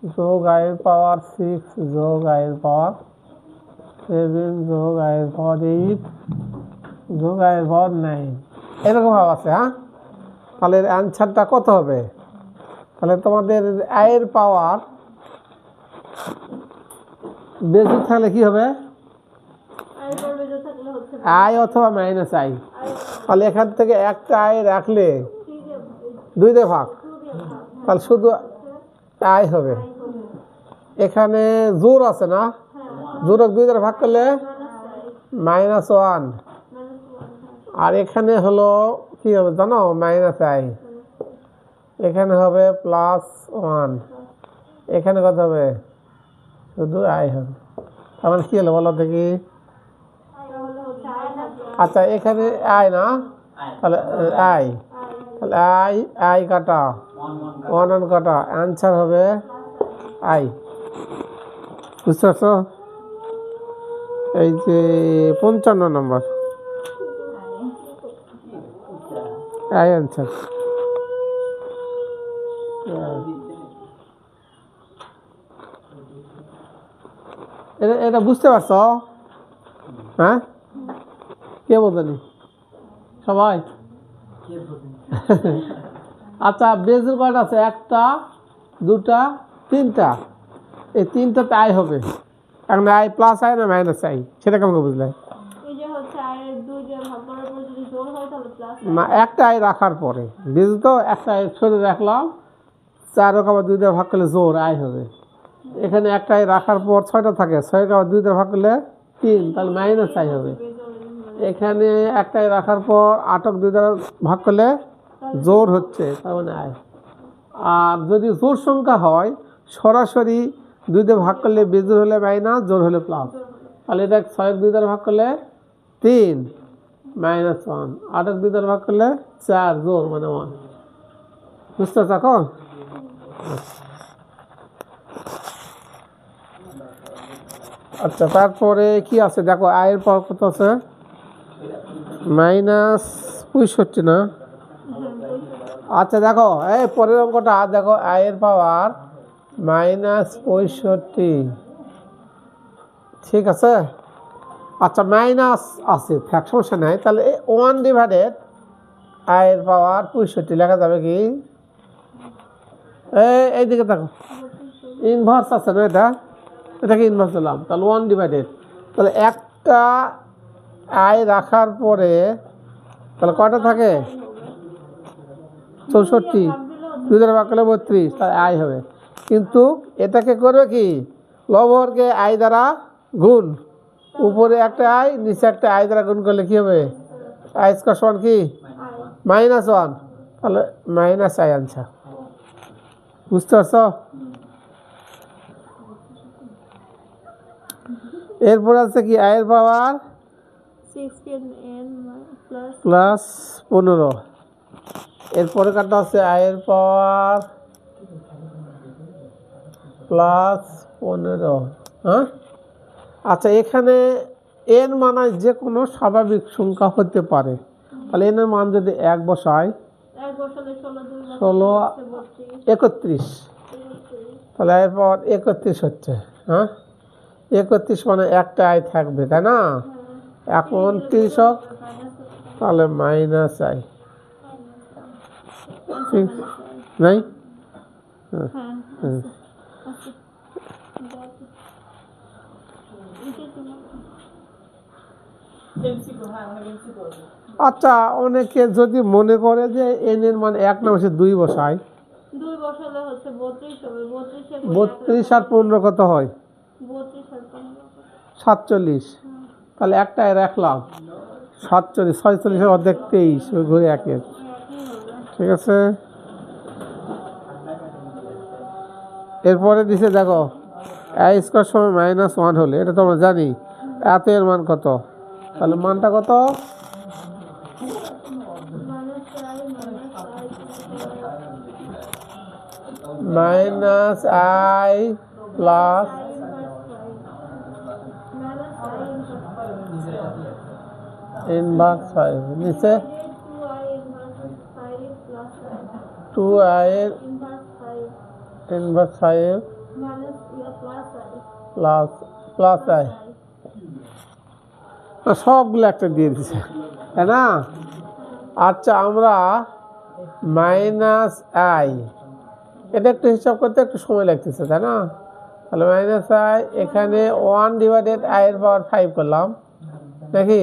যোগ i এর পাওয়ার 6 যোগ i এর পাওয়ার 7 যোগ i এর পাওয়ার 8 যোগ i এর পাওয়ার 9 এরকম ভাব আছে। হ্যাঁ, তাহলে অ্যান্সারটা কত হবে? তাহলে তোমাদের i এর পাওয়ার বেজোড় থাকলে কি হবে? i অথবা মাইনাস i। তাহলে এখান থেকে একটা i রাখলে 2 দিয়ে ভাগ, তাহলে শুধু i হবে। এখানে জোর আছে না, জোরক 2 দ্বারা ভাগ করলে -1, আর এখানে হলো কি হবে জানো? -i। এখানে হবে +1, এখানে কত হবে? শুধু i হবে। তাহলে কি হলো বলো দেখি? আচ্ছা, এখানে i না, তাহলে i, তাহলে i কাটা 1 কাটা, অ্যান্সার হবে i। বুঝতে পারছো? এই যে 55 নম্বর i অ্যান্সার। এটা বুঝতে পারছো? হ্যাঁ, কে বোঝেনি? সবাই? আচ্ছা, বেজের কয়টা আছে? 1টা 2টা 3টা, এই 3টাতে i হবে। এখন i প্লাস i না মাইনাস i, সেটা কেমন বুঝলে? না, একটা i রাখার পরে বেজ তো একটা i সরে রাখলাম, 4 × 2 দিয়ে ভাগ করলে জোর i হবে। এখানে একটা i রাখার পর 6টা থাকে, 6 × 2 দিয়ে ভাগ করলে 3, তাহলে মাইনাস i হবে। এখানে একটা i রাখার পর 8 2 দ্বারা ভাগ করলে জোর হচ্ছে, তার মানে i। আর যদি জোর সংখ্যা হয় সরাসরি 2 দিয়ে ভাগ করলে বেজোড় হলে মাইনাস, জোর হলে প্লাস। তাহলে এটা 6 2 দ্বারা ভাগ করলে 3 -1, 8 2 দ্বারা ভাগ করলে 4, জোর মানে 1। বুঝতে থাকো। আচ্ছা, তারপরে কি আছে দেখো? i এর পাওয়ার কত আছে? -65 না? আচ্ছা দেখো, এই পরের অঙ্কটা দেখো, i এর পাওয়ার -65, ঠিক আছে? আচ্ছা, মাইনাস আছে, থাক, সমস্যা নাই। তাহলে 1/i এর পাওয়ার 65 লেখা যাবে কি? এইদিকে দেখো, ইনভার্স আছে না, এটাকে ইনভার্স দিলাম, তাহলে 1/, তাহলে একটা i রাখার পরে তাহলে কয়টা থাকে? 64, 2 দ্বারা ভাগ করলে 32, তাহলে i হবে। কিন্তু এটাকে করবে কি? লবহরকে i দ্বারা গুণ, উপরে একটা i, নিচে একটা i দ্বারা গুণ করলে কি হবে? i স্কয়ার সমান কি? -1, তাহলে -i আনসার। বুঝতে পারছো? এরপর আছে কি? i এর পাওয়ার +15। এরপরে কাটা আছে i এর পাওয়ার +15। হ্যাঁ, আচ্ছা, এখানে n মানে যে কোনো স্বাভাবিক সংখ্যা হতে পারে। তাহলে n এর মান যদি 1 বসাই, 16 31, তাহলে i এর পাওয়ার 31 হচ্ছে। হ্যাঁ, 31 মানে একটা i থাকবে, তাই না? এখন 30 হোক, তাহলে -i, ঠিক নাই? আচ্ছা, অনেকে যদি মনে করে যে n এর মান 1 না বসে 2 বসায়, 32 আর 15 কত হয়? 47। তাহলে একটা রাখলাম 47, 46 অর্ধেক 23, ওই ঘুরে 1, ঠিক আছে? এরপরে দিছে দেখো, i স্কয়ার সমান -1 হলে, এটা তো আমরা জানি, এত এর মান কত? তাহলে মানটা কত? -i প্লাস ইনভার্স 5, নিচে 2i এর ইনভার্স 5 প্লাস প্লাস আই সবগুলো একটা দিয়ে দিচ্ছে, তাই না? আচ্ছা, আমরা মাইনাস আই, এটা একটু হিসাব করতে একটু সময় লাগতেছে, তাই না? তাহলে মাইনাস আই, এখানে 1/i⁵ করলাম নাকি?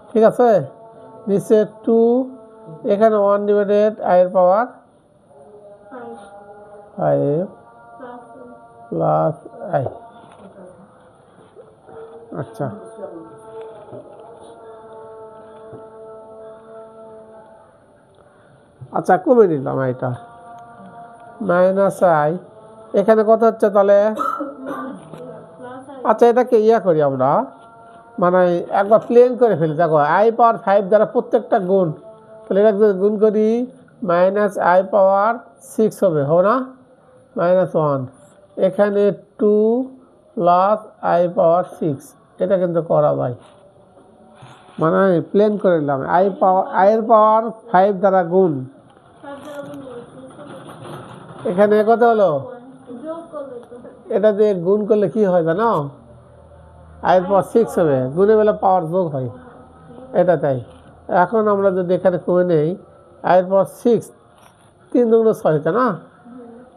ঠিক আছে, নিচে 2, এখানে 1/i⁵ প্লাস আই। আচ্ছা, আচ্ছা কমে নিলাম এটা মাইনাস আই, এখানে কত হচ্ছে তাহলে? আচ্ছা, এটাকে করি আমরা, মানে একবার প্লেন করে ফেলি। দেখো i⁵ দ্বারা প্রত্যেকটা গুণ, তাহলে এটা যদি গুণ করি -i⁵ হবে, না? -1, এখানে 2 প্লাস i⁵, এটা কিন্তু করা যায়, মানে প্লেন করে নিলাম i⁵ দ্বারা গুণ। এখানে কত হলো? এটা দিয়ে গুণ করলে কি হয় জানো? i⁵ হবে, গুণে বেলা পাওয়ার যোগ হয়, এটা তাই। এখন আমরা যদি এখানে কমে নেই i⁵, 3 × 6 হচ্ছে না?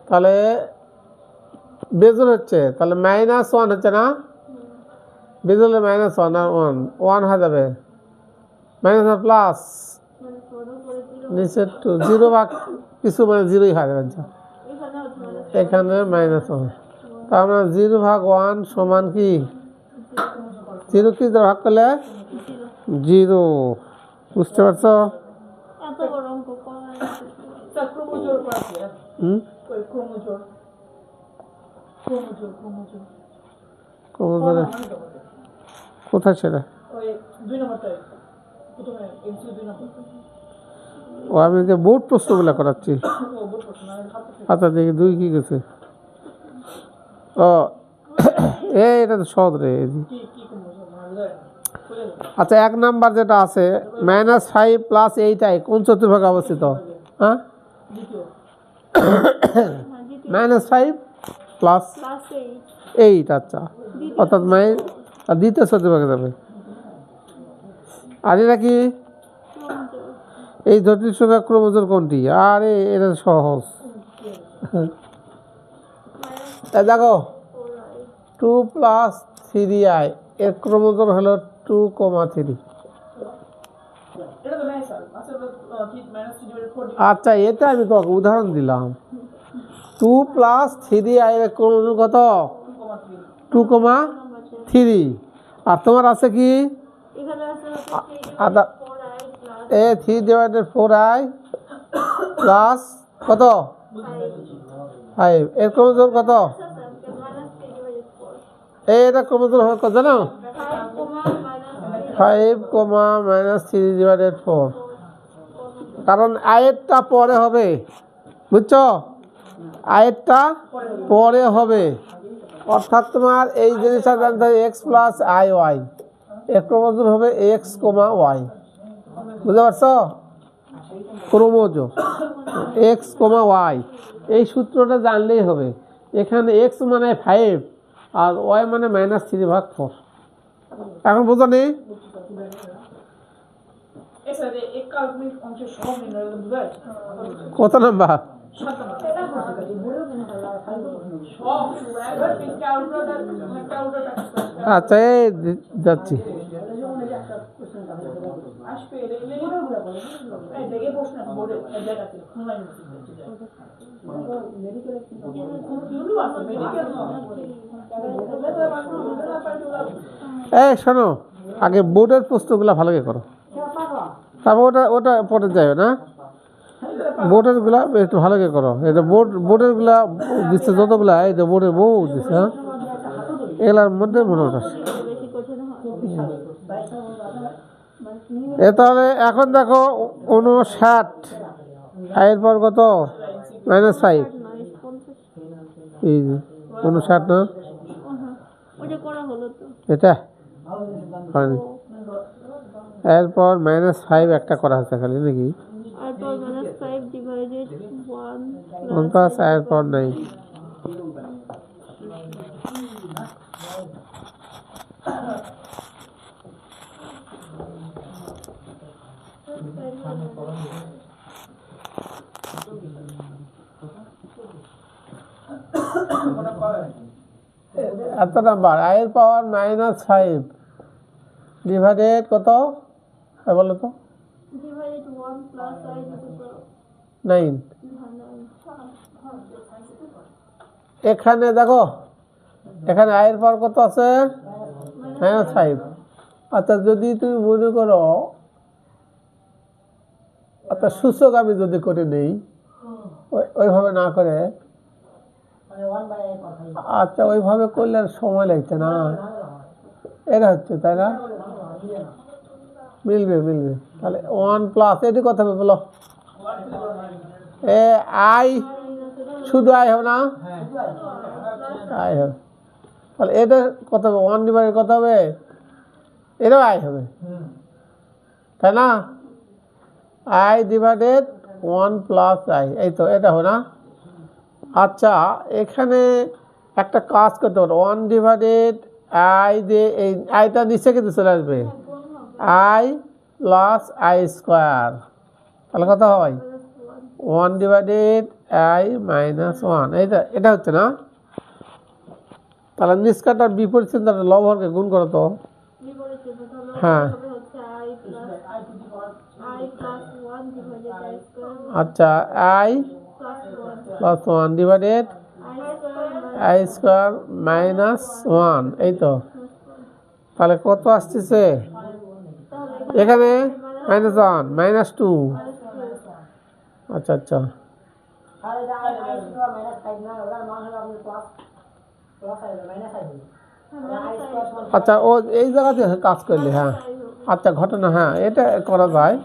তাহলে বেজল হচ্ছে, তাহলে -1 হচ্ছে না? বেজলে -1 আর 1 হয়ে যাবে, -1 প্লাস নিচে 2, 0 ভাগ কিছু, মানে 0ই হয়ে যাবে। এখানে -1, তার মানে 0/1 সমান কি? 0 কি ভাগ করলে 0, বুঝতে পারছো? কোথায় সেটা? ও, আমি যে বোর্ড প্রশ্নগুলো করাচ্ছি। আচ্ছা, দেখি 2 কি গেছে। ও, এটা তো সহজ রে। আচ্ছা, 1 নাম্বার যেটা আছে -5 প্লাস 8i কোন চতুর্ভাগে অবস্থিত? হ্যাঁ, -5 প্লাস 8, আচ্ছা, অর্থাৎ দ্বিতীয় চতুর্ভাগে যাবে। আর এটা কি? এই জটিল সংখ্যা ক্রমজোড় কোনটি? আরে এটা সহজ। দেখো 2 প্লাস 3i, এর ক্রমজোড় হলো 2,3। আচ্ছা, এটা আমি তোমাকে উদাহরণ দিলাম। 2 প্লাস 3i এর ক্রমজোড় কত? 2,3। আর তোমার আছে কি? 3/4i প্লাস কত? 5। এর ক্রমজোড় কত? এটা ক্রমজোড় হবে কত জানো? 5, -3/4, কারণ আয়েরটা পরে হবে, বুঝছো? আয়েরটা পরে হবে, অর্থাৎ তোমার এই জিনিসটা জানতে হবে x + iy, এর ক্রমজোড় হবে x, y, বুঝতে পারছো? ক্রমজোড় x, y, এই সূত্রটা জানলেই হবে। এখানে x মানে 5 আর y মানে -3/4। এখন বুঝো নি? কত নাম্বার? আচ্ছা, এই যাচ্ছি। এই শোনো, আগে বোর্ডের প্রশ্নগুলো ভালো করে করো, তারপর ওটা পরে যাবে না। বোর্ডের গুলা একটু ভালো করে করো। এটা বোর্ডের গুলা দিচ্ছে যতগুলা, এই যে বোর্ডের বউ দিচ্ছে, হ্যাঁ, এগুলার মধ্যে মনে হয়। তাহলে এখন দেখো 59, এর পর কত? -5, এই 59 না? এটা হয়নি। এরপর -5 একটা করা হচ্ছে খালি নাকি? এরপর নাই। এত নাম্বার i এর পাওয়ার -5 ডিভাইডেড কত বলো তো divided 1 plus i to the 9 এখানে দেখো এখানে i এর পাওয়ার কত আছে -5 আচ্ছা যদি তুমি মনে করো আচ্ছা সূচক আমি যদি করে নেই ওইভাবে না করে আচ্ছা ওইভাবে করলে আর সময় লাগছে না এটা হচ্ছে তাই না মিলবে মিলবে তাহলে 1 প্লাস এটি কত হবে বলো আই শুধু আই হবে না আই হবে তাহলে এটা কত হবে 1 ডিভাইডেড কত হবে এটাও আই হবে তাই না আই ডিভাইডেড 1 প্লাস আই এই তো এটা হবে না আচ্ছা এখানে একটা কাজ করতে পারো 1 ডিভাইডেড আই দিয়ে এই আইটা নিচে কিন্তু চলে আসবে আই প্লাস আই স্কোয়ার তাহলে কত হয় 1 ডিভাইডেড আই মাইনাস 1 এইটা এটা হচ্ছে না তাহলে নিষ্কাটার বিপরীত চিন্তাটা লবহরকে গুণ করো তো হ্যাঁ আচ্ছা I plus 1 divided I square minus 1 এই তো তাহলে কত আসতেছে এখানে -1 -2 আচ্ছা আচ্ছা আচ্ছা ও এই জায়গাতে কাজ করলে হ্যাঁ আচ্ছা ঘটনা হ্যাঁ এটা করা যায়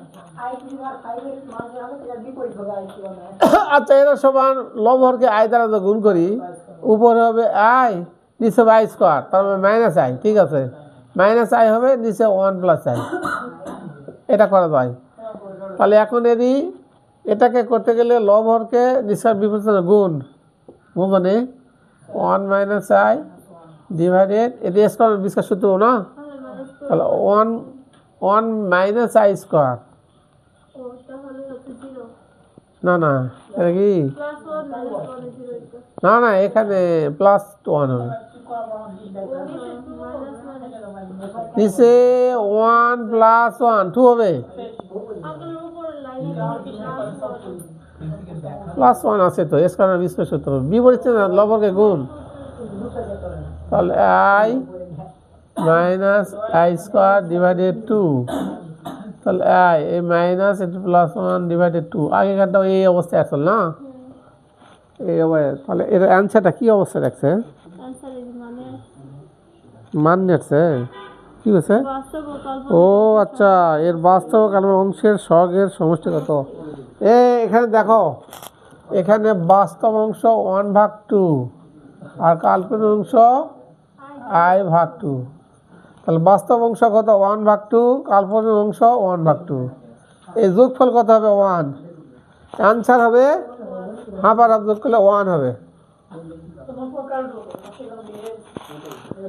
আচ্ছা এটা সমান লবহরকে আই দ্বারা গুণ করি উপরে হবে আই নিচে হবে আই স্কোয়ার তার মানে মাইনাস আই ঠিক আছে মাইনাস আই হবে নিচে 1 প্লাস আই এটা করা যায় তাহলে এখন এটাকে করতে গেলে লবহরকে নিচের বিপরীত গুণ মানে 1 মাইনাস আই ডিভাইডেড এটা স্কোয়ার বিস্কার সূত্র না তাহলে 1 মাইনাস আই স্কোয়ার না না এটা কি না না এখানে প্লাস 1 হবে নিচে 1 প্লাস 1 2 হবে প্লাস 1 আছে তো স্কয়ার বিস্কয়ার সূত্র বিপরীত লবহরকে গুণ তাহলে I minus I square divided 2 তাহলে আই এই মাইনাস এটা প্লাস 1 ডিভাইডেড 2 আগেকারটা এই অবস্থায় আসল না এই তাহলে এর অ্যান্সারটা কি অবস্থা রাখছে মান নিচ্ছে কি হয়েছে ও আচ্ছা এর বাস্তব কাল্পনিক অংশের সহগের সমষ্টি কত এখানে দেখো এখানে বাস্তব অংশ 1/2 আর কাল্পনিক অংশ i/2 তাহলে বাস্তব অংশ কত 1/2 কাল্পনিক অংশ 1/2 এই যোগফল কত হবে 1 অ্যান্সার হবে হাফ আর হাফ যোগ করলে 1 হবে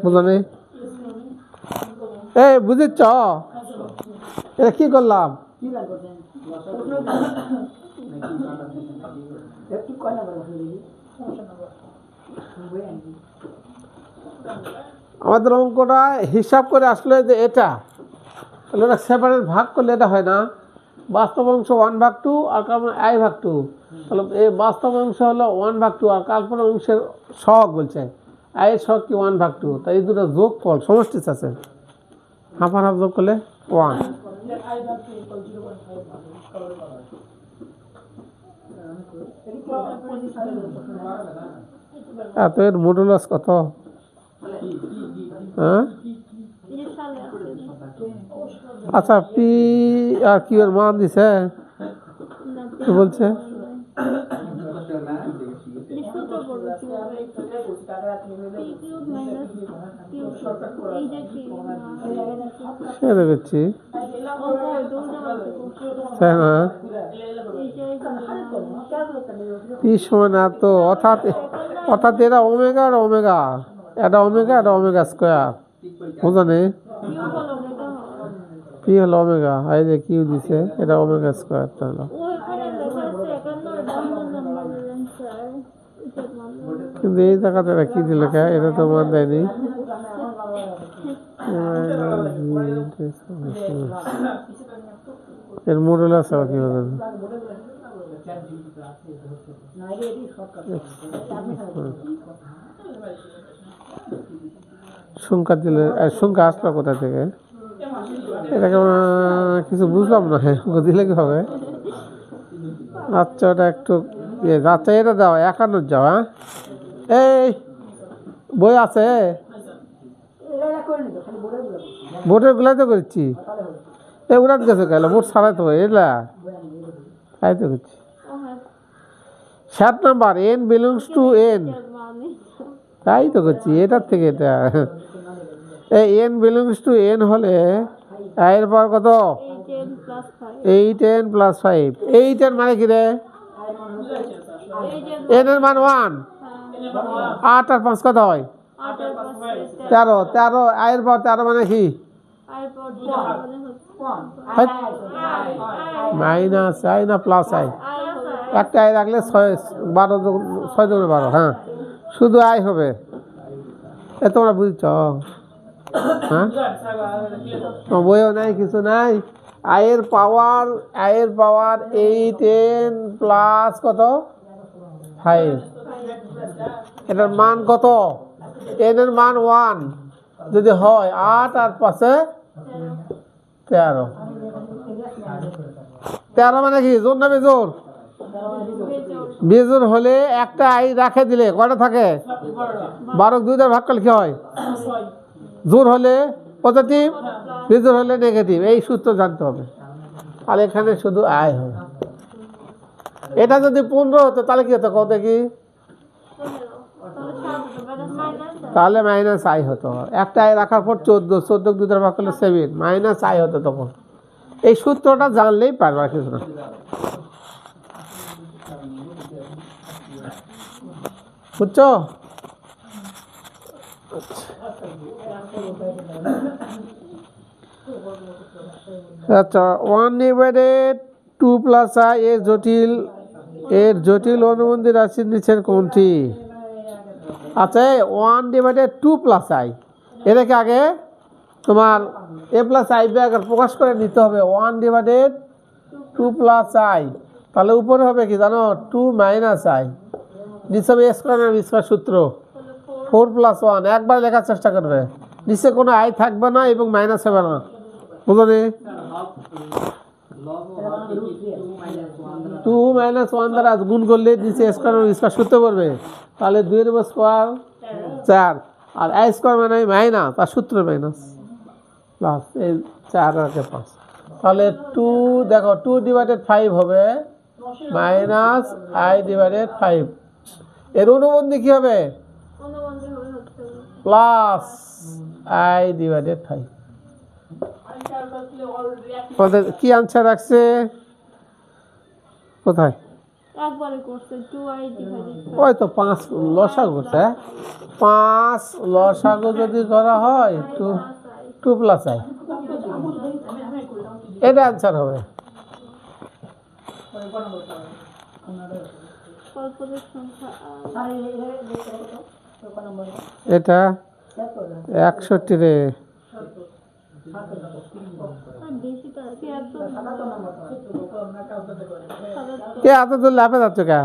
বুঝলি বুঝেছ এটা কি করলাম আমাদের অঙ্কটা হিসাব করে আসলে যে এটা তাহলে ওটা সেপারেট ভাগ করলে এটা হয় না বাস্তব অংশ 1/2 আর কাল্পনিক i/2 তাহলে এই বাস্তব অংশ হলো 1/2 আর কাল্পনিক অংশের সহগ বলছে i এর সহগ কি 1/2 তাই এই দুটো যোগফল সমষ্টি আছে হাফ আর হাফ যোগ করলে 1 এত এর মডুলাস কত হ্যাঁ আচ্ছা পি আর কিউ এর মান দিছে কি বলছে দেখছি হ্যাঁ পি সমান না তো অর্থাৎ এটা ওমেগা আর ওমেগা এটা ওমেগা স্কোয়ার বুঝা নেই পি হলো ওমেগা এই যে কিউ দিছে এটা ওমেগা স্কোয়ার তাহলে কিন্তু এই জায়গাতে এরা কি দিল কে? এটা তো মান দেয়নি। এর মডেল আছে আবার কিভাবে? সংখ্যা দিলে সংখ্যা আসলো কোথা থেকে? এটাকে কিছু বুঝলাম না। হ্যাঁ দিলে কি হবে? আচ্ছা ওটা একটু আচ্ছা এটা দাও 51 যাও। হ্যাঁ এই বই আছে বোর্ডের গুলাই তো করছি এগুলা গেছে গেল বোর্ড ছাড়াই তো এলা তাই তো করছি। 7 number n belongs to n তাই তো করছি এটার থেকে এটা এই n বিলংস টু n হলে এর পর কত 8n প্লাস 5 8n মানে কি রে n এর মান 1 8 আর 5 কত হয় 13 13 এর পর 13 মানে কি মাইনাস আই না প্লাস আই একটা আই রাখলে 12 6 দুগুণে 12 হ্যাঁ শুধু আই হবে এ তোমরা বুঝছ হ্যাঁ বইও নাই কিছু নাই আয়ের পাওয়ার 8n প্লাস কত 5 এটার মান কত n এর মান 1 যদি হয় 8 আর 5 13 13 মানে কি জোর না বেজোর বেজোর হলে একটা আই রাখে দিলে কয়টা থাকে 12 2 দ্বারা ভাগ করলে কি হয় জোর হলে পজিটিভ বেজোর হলে নেগেটিভ এই সূত্র জানতে হবে আর এখানে শুধু আই হবে এটা যদি 15 হতো তাহলে কি হতো কত কি তাহলে মাইনাস আই হতো একটা আই রাখার পর 14 14 2 দ্বারা ভাগ করলে 7 মাইনাস আই হতো তখন এই সূত্রটা জানলেই পারবা কিছু না বুঝছো আচ্ছা 1/2 প্লাস আই এর জটিল অনুবন্ধী রাশির নিচের কোনটি আচ্ছা 1/2 প্লাস আই এটাকে আগে তোমার এ প্লাস আই আগে প্রকাশ করে নিতে হবে 1/2 প্লাস আই তাহলে উপরে হবে কি জানো 2 মাইনাস আই নিচে হবে স্কয়ার আর স্কয়ার সূত্র 4 প্লাস 1 একবার লেখার চেষ্টা করবে নিচে কোনো আই থাকবে না এবং মাইনাস হবে না বুঝলে 2 মাইনাস 1 দ্বারা গুণ করলে নিচে স্কয়ার আর স্কয়ার সূত্র পড়বে তাহলে 2 এর স্কয়ার 4 আর আই স্কয়ার মানে মাইনাস তার সূত্র মাইনাস প্লাস এই 4 আর 5 তাহলে 2 দেখো 2/5 হবে মাইনাস আই ডিভাইডেড 5 এর অনুবন্ধী কি হবে প্লাস আই ডিভাইডেড 5 ওদের কি आंसर রাখছে কোথায় একবারে করছে 2i ডিভাইডেড ওই তো 5 লসাগু করছে 5 লসাগু যদি করা হয় 2 প্লাস আই এটা आंसर হবে কল্পদের সংখ্যা এটা 61 রে বেশি তো কে এত দূর লাফে যাচ্ছ কে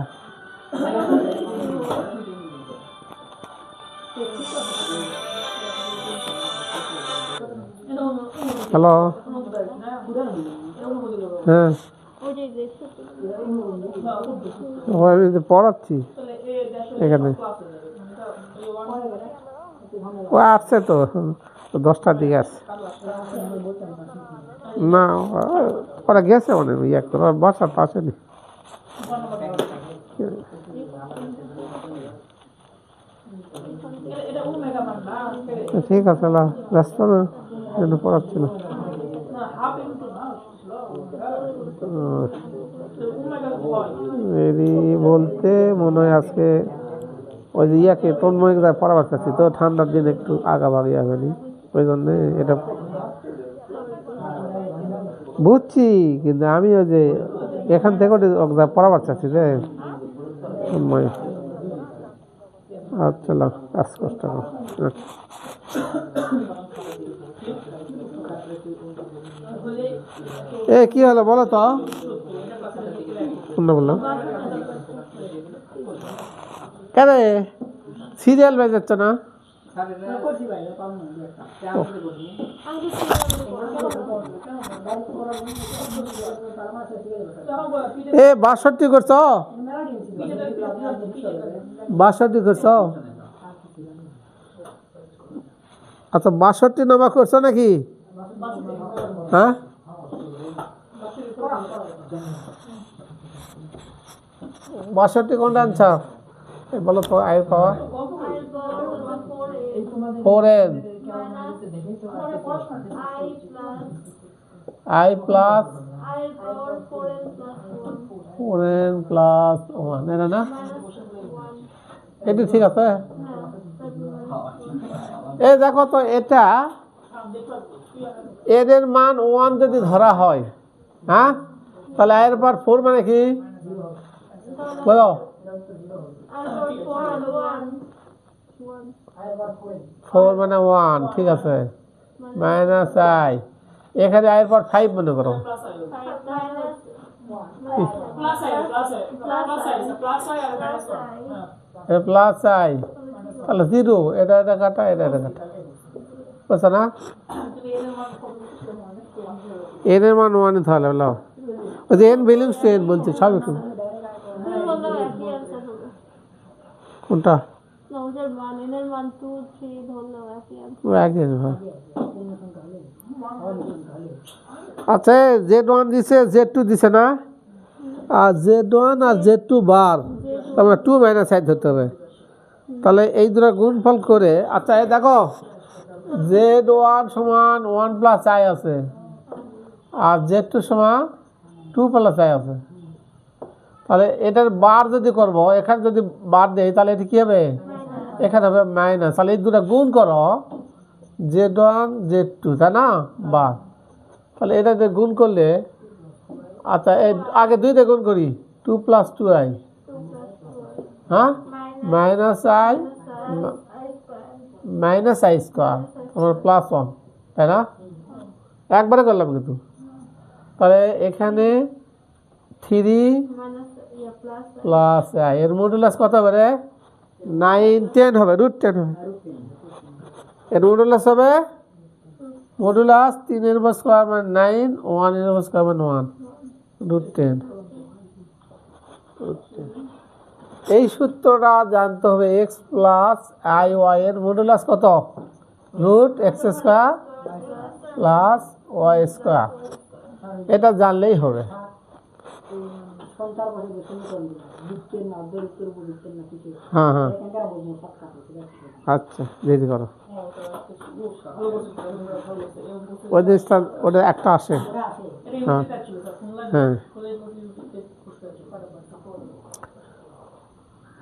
হ্যালো হ্যাঁ পড়াচ্ছি এখানে ও আসছে তো 10টার দিকে আসছে না ওরা গেছে মানে বাসার পাশে নেই ঠিক আছে ব্যস্ত না জন্য পড়াচ্ছি না বলতে মনে হয় আজকে ওই যে ইয়াকে তন্ময় পড়াবার চাচ্ছি তো ঠান্ডার দিন একটু আগাভাগি হবেনি ওই জন্যে এটা বুঝছি কিন্তু আমি ওই যে এখান থেকে পড়াবার চাচ্ছি যে তন্ময় আচ্ছা লাভ কাজ করতে হবে। আচ্ছা। এ কি হলো বলো তো, কোনটা বললো কেন সিরিয়াল বেজাচ্ছ না? এ 62 করছ, 62 করছ, আচ্ছা 62 নামা করছো নাকি? হ্যাঁ 62 কোনটা আনছ বলো তো? I power 4n i plus 4n plus 1 এটা না, এটা ঠিক আছে। এই দেখো তো এটা এর মান 1 যদি ধরা হয়, হ্যাঁ তাহলে এর পর 4 মানে কি বলো? 4 মানে 1, ঠিক আছে, মাইনাস আই, এখানে আয়ের পর 5 মনে করো, প্লাস আই, তাহলে 0, এটা এটা কাটা, এটা এটা কাটা, বুঝছো না? এন এর মান 1 তাহলে বলো, ওই যে এন বিলংস টু এন বলছে সব একটু। কোনটা? একই আচ্ছা, Z1 দিছে, Z2 দিছে না, আর Z1 আর Z2 বার, তারপরে 2 মাইনাস আই ধরতে হবে, তাহলে এই দুটো গুণফল করে। আচ্ছা এই দেখো Z1 সমান 1 প্লাস আই আছে, আর Z2 সমান 2 প্লাস আই আছে, তাহলে এটার বার যদি করবো, এখানে যদি বার দেই তাহলে এটা কি হবে? এখানে হবে মাইনাস, তাহলে এই দুটো গুণ করো, Z1 Z2, তাই না, বার, তাহলে এটা দিয়ে গুণ করলে, আচ্ছা এই আগে 2 দিয়ে গুণ করি, 2 প্লাস 2i, হ্যাঁ minus I minus I square, আমার প্লাস 1, তাই না, একবারে করলাম কিন্তু। তাহলে এখানে 3 প্লাস আই, এর মডুলাস কত হবে রে? 9 10 হবে, √10 হবে, এর মডুলাস হবে, মডুলাস 3 এর উপর স্কোয়ার মানে 9, 1 এর উপর স্কোয়ার মানে 1, √10। এই সূত্রটা জানতে হবে, x প্লাস আই ওয়াই এর মডুলাস কত? √x² প্লাস ওয়াই স্কোয়ার, এটা জানলেই হবে। হ্যাঁ হ্যাঁ আচ্ছা রেডি করো, ওটা একটা আসে, হ্যাঁ হ্যাঁ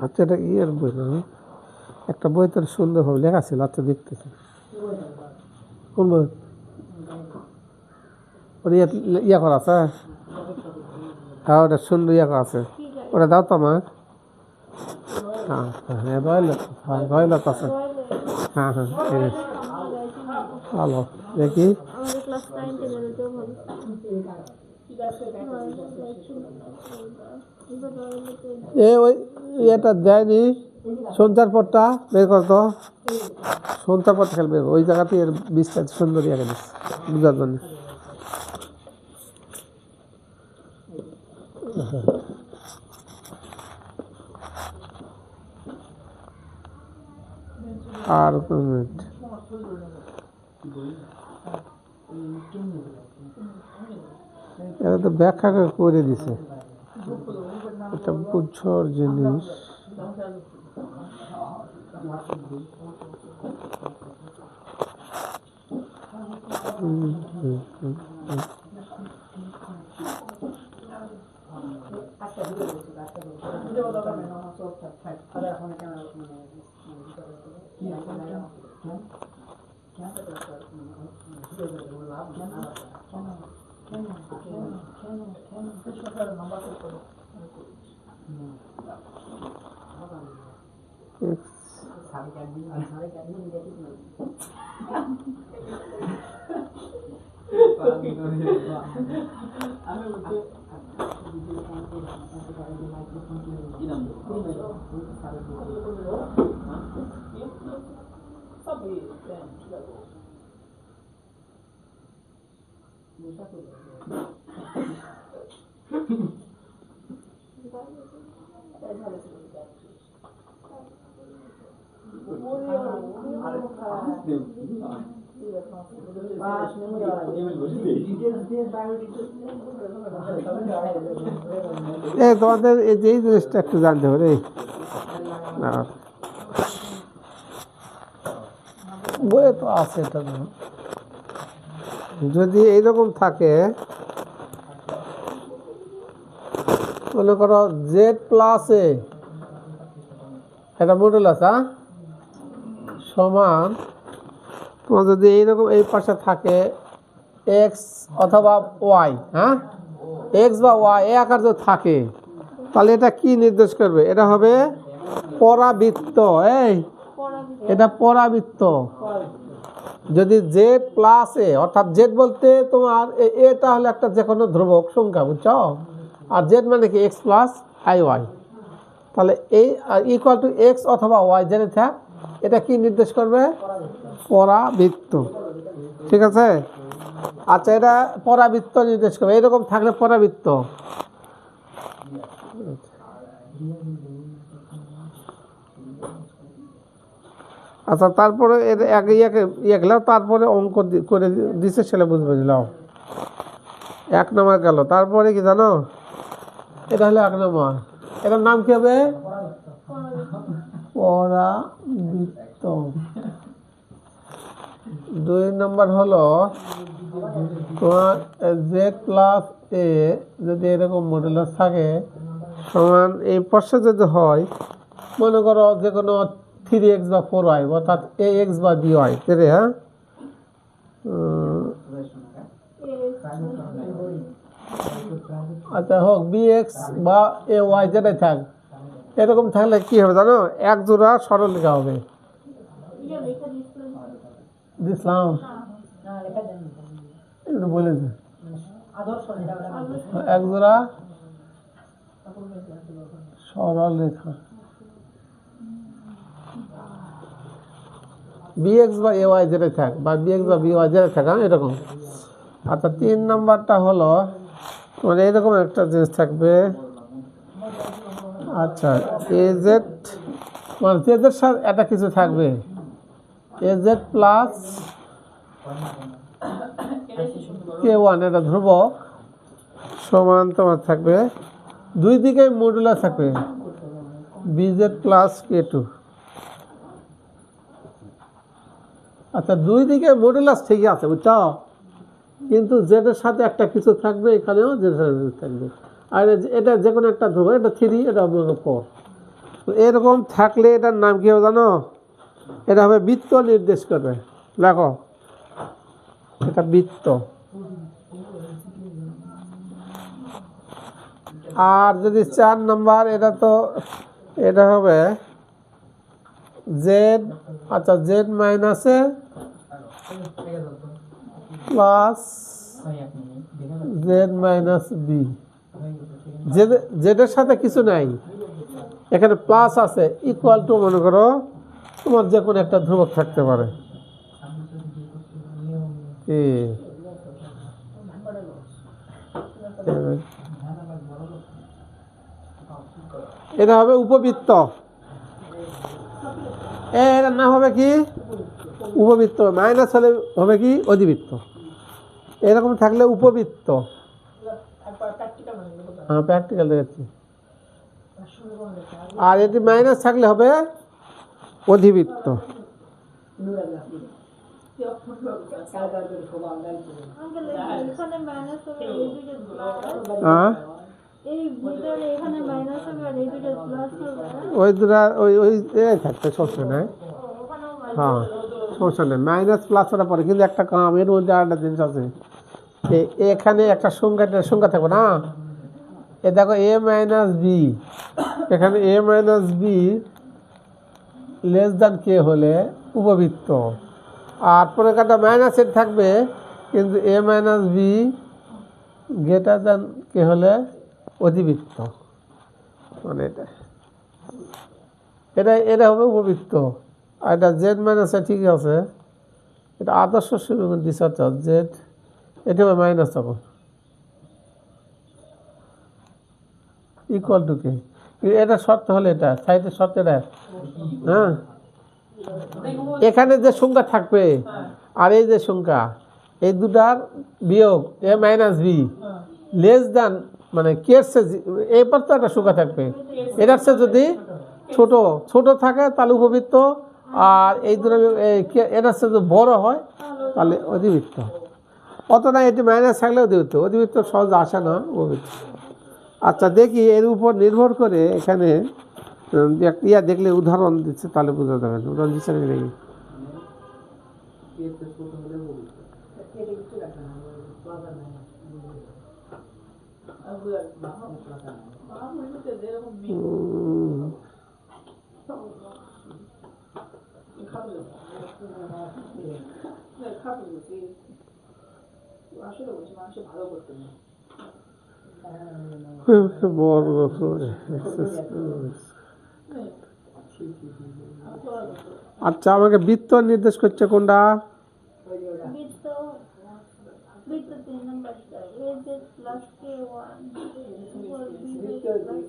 আচ্ছা এটা ইয়ের বই না, একটা বই তোর সুন্দরভাবে লেখা ছিল, আচ্ছা দেখতেছি কোন বই, ওটা ইয়ে করা আছে, হ্যাঁ ওটা সুন্দর ইয়ে করা আছে, ওটা দাও তো আমার, হ্যাঁ হ্যাঁ রয়্যাল আছে, হ্যাঁ হ্যাঁ ভালো দেখি। ওই এটা দেয়নি, সঞ্চারপত্রটা বের করতো, সঞ্চারপত্র খেলবে ওই জায়গাতে, এর বিস্তারিত সুন্দর ইয়ে দিস বুঝার জন্য। আর মিনিট, এটা তো ব্যাখ্যা করে দিছে, এটা বুঝছর জিনিস। X তোমাদের এই যে জিনিসটা একটু জানতে হবে রে। বইয়ে তো আছে এটা। যদি এইরকম থাকে, মনে করো জেড প্লাস এ একটা মডুলাস সমান, তোমার যদি এইরকম এই পাশে থাকে এক্স অথবা ওয়াই, এক্স বা ওয়াই এ আকার যদি থাকে, তাহলে এটা কি নির্দেশ করবে? এটা হবে পরাবৃত্ত। এটা পরাবৃত্ত। যদি জেড প্লাস এ, অর্থাৎ জেড বলতে তোমার এটা হলো একটা যে কোনো ধ্রুবক সংখ্যা, বুঝছো? আর জেড মানে কি এক্স প্লাস আই ওয়াই, তাহলে এই ইকুয়াল টু এক্স অথবা ওয়াই জেনে থাক, এটা কি নির্দেশ করবে? পরাবৃত্ত। ঠিক আছে? আচ্ছা, এটা পরাবৃত্ত নির্দেশ করবে। এরকম থাকলে পরাবৃত্ত। আচ্ছা, তারপরে এর আগে ইয়ে গেল, তারপরে অঙ্ক করে দিছে, সেটা বুঝবে দিলাম। 1 নম্বর গেল। তারপরে কি জানো? এটা হলো 1 নম্বর। এটার নাম কি হবে? পরাবৃত্ত। 2 নম্বর হলো তোমার জেড প্লাস এ যদি এরকম মডুলাস থাকে সমান, এই পাশে যদি হয়, মনে করো যে কোনো 3x বা 4y, অর্থাৎ ax বা by, হ্যাঁ, আচ্ছা হোক bx বা ay যেটাই থাক, এরকম থাকলে কি হবে জানো? এক জোড়া সরলরেখা হবে। দিলাম বলেছে এক জোড়া সরলরেখা bx বা ay যেটা থাক, বা bx বা by যেটা থাক, এরকম। আচ্ছা, 3 নম্বরটা হলো মানে এরকম একটা জিনিস থাকবে। আচ্ছা, az মানে জেডের সাথে একটা কিছু থাকবে, az প্লাস k1, এটা ধ্রুবক, সমান তোমার থাকবে, দুই দিকে মডুলাস থাকবে bz প্লাস k2। আচ্ছা, দুই দিকে মডুলাস ঠিকই আছে, বুঝছো? কিন্তু জেডের সাথে একটা কিছু থাকবে, এখানেও জেডের সাথে থাকবে। আর এটা যে কোনো একটা ধ্রুবক, এটা 3, এটা 4। এরকম থাকলে এটার নাম কি হবে জানো? এটা হবে বৃত্ত নির্দেশ করবে। দেখো, এটা বৃত্ত। আর যদি 4 নম্বর, এটা তো এটা হবে জেড, আচ্ছা জেড মাইনাসে প্লাস জেড মাইনাস বি। জেডের সাথে কিছু নাই, এখানে প্লাস আছে, ইকুয়াল টু মনে করো তোমার যে কোনো একটা ধ্রুবক থাকতে পারে। এটা হবে উপবৃত্ত। এর নাম হবে কি? উপবৃত্ত। মাইনাস হলে হবে কি? অধিবৃত্ত। এরকম থাকলে উপবৃত্ত। হ্যাঁ, প্র্যাকটিক্যাল দেখাচ্ছি। আর এটি মাইনাস থাকলে হবে অধিবৃত্ত। ওই দুটা ওই থাকবে, সমস্যা নেই। হ্যাঁ, সমস্যা নেই, মাইনাস প্লাস ওটা পরে। কিন্তু একটা কাম, এর মধ্যে আরেকটা জিনিস আছে, এখানে একটা সংখ্যা থাকবে না। এ দেখো a মাইনাস বি, এখানে a minus B less than K হলে উপবৃত্ত, আর পরে কাটা মাইনাস এর থাকবে, কিন্তু A minus B greater than K হলে অধিবৃত্ত। মানে এটা হবে উপবৃত্ত। আর এটা জেড মাইনাস ঠিক আছে, এটা আদর্শ সমীকরণ দিশাচর জেড, এটা হবে মাইনাস তখন ইকুয়াল টু কে। এটা শর্ত হলে এটা সাইডের শর্ত এটা, হ্যাঁ। এখানে যে সংখ্যা থাকবে আর এই যে সংখ্যা, এই দুটার বিয়োগ এ মাইনাস বি লেস দ্যান, মানে কে এরপর তো একটা সংখ্যা থাকবে, এটার চেয়ে যদি ছোট ছোট থাকে তাহলে উপবৃত্ত, আর এই দুটো এটার চেয়ে যদি বড় হয় তাহলে অধিবৃত্ত। অত না, এটি মাইনাস থাকলে অধিবৃত্ত, অধিবৃত্ত সহজ আসে না, উপবৃত্ত। আচ্ছা দেখি এর উপর নির্ভর করে এখানে ইয়া দেখলে উদাহরণ দিচ্ছে তাহলে বোঝা যাবে। উদাহরণ দিচ্ছে নাকি দেখি। বর্গ করে আচ্ছা আমাকে বৃত্ত নির্দেশ করছে কোনটা? বৃত্ত বৃত্ত 3 নম্বরটা a z plus k1 equal b z plus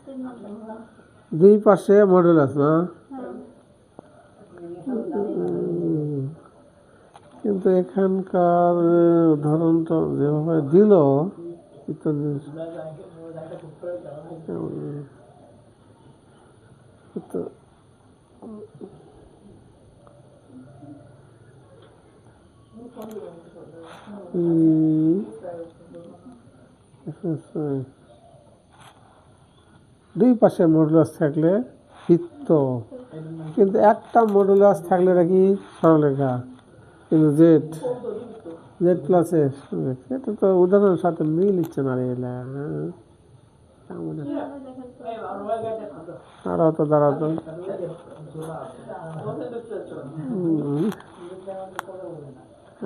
k3 নম্বর। দুই পাশে মডুলাস না, হ্যাঁ কিন্তু এখানকার উদাহরণটা যেভাবে দিল দুই পাশে মডুলাস থাকলে বৃত্ত, কিন্তু একটা মডুলাস থাকলে এটা কি সরলরেখা, কিন্তু জেড জেড প্লাস এস, এটা তো উদাহরণের সাথে মিল ইচ্ছে না রে। আর অত দাঁড়াতো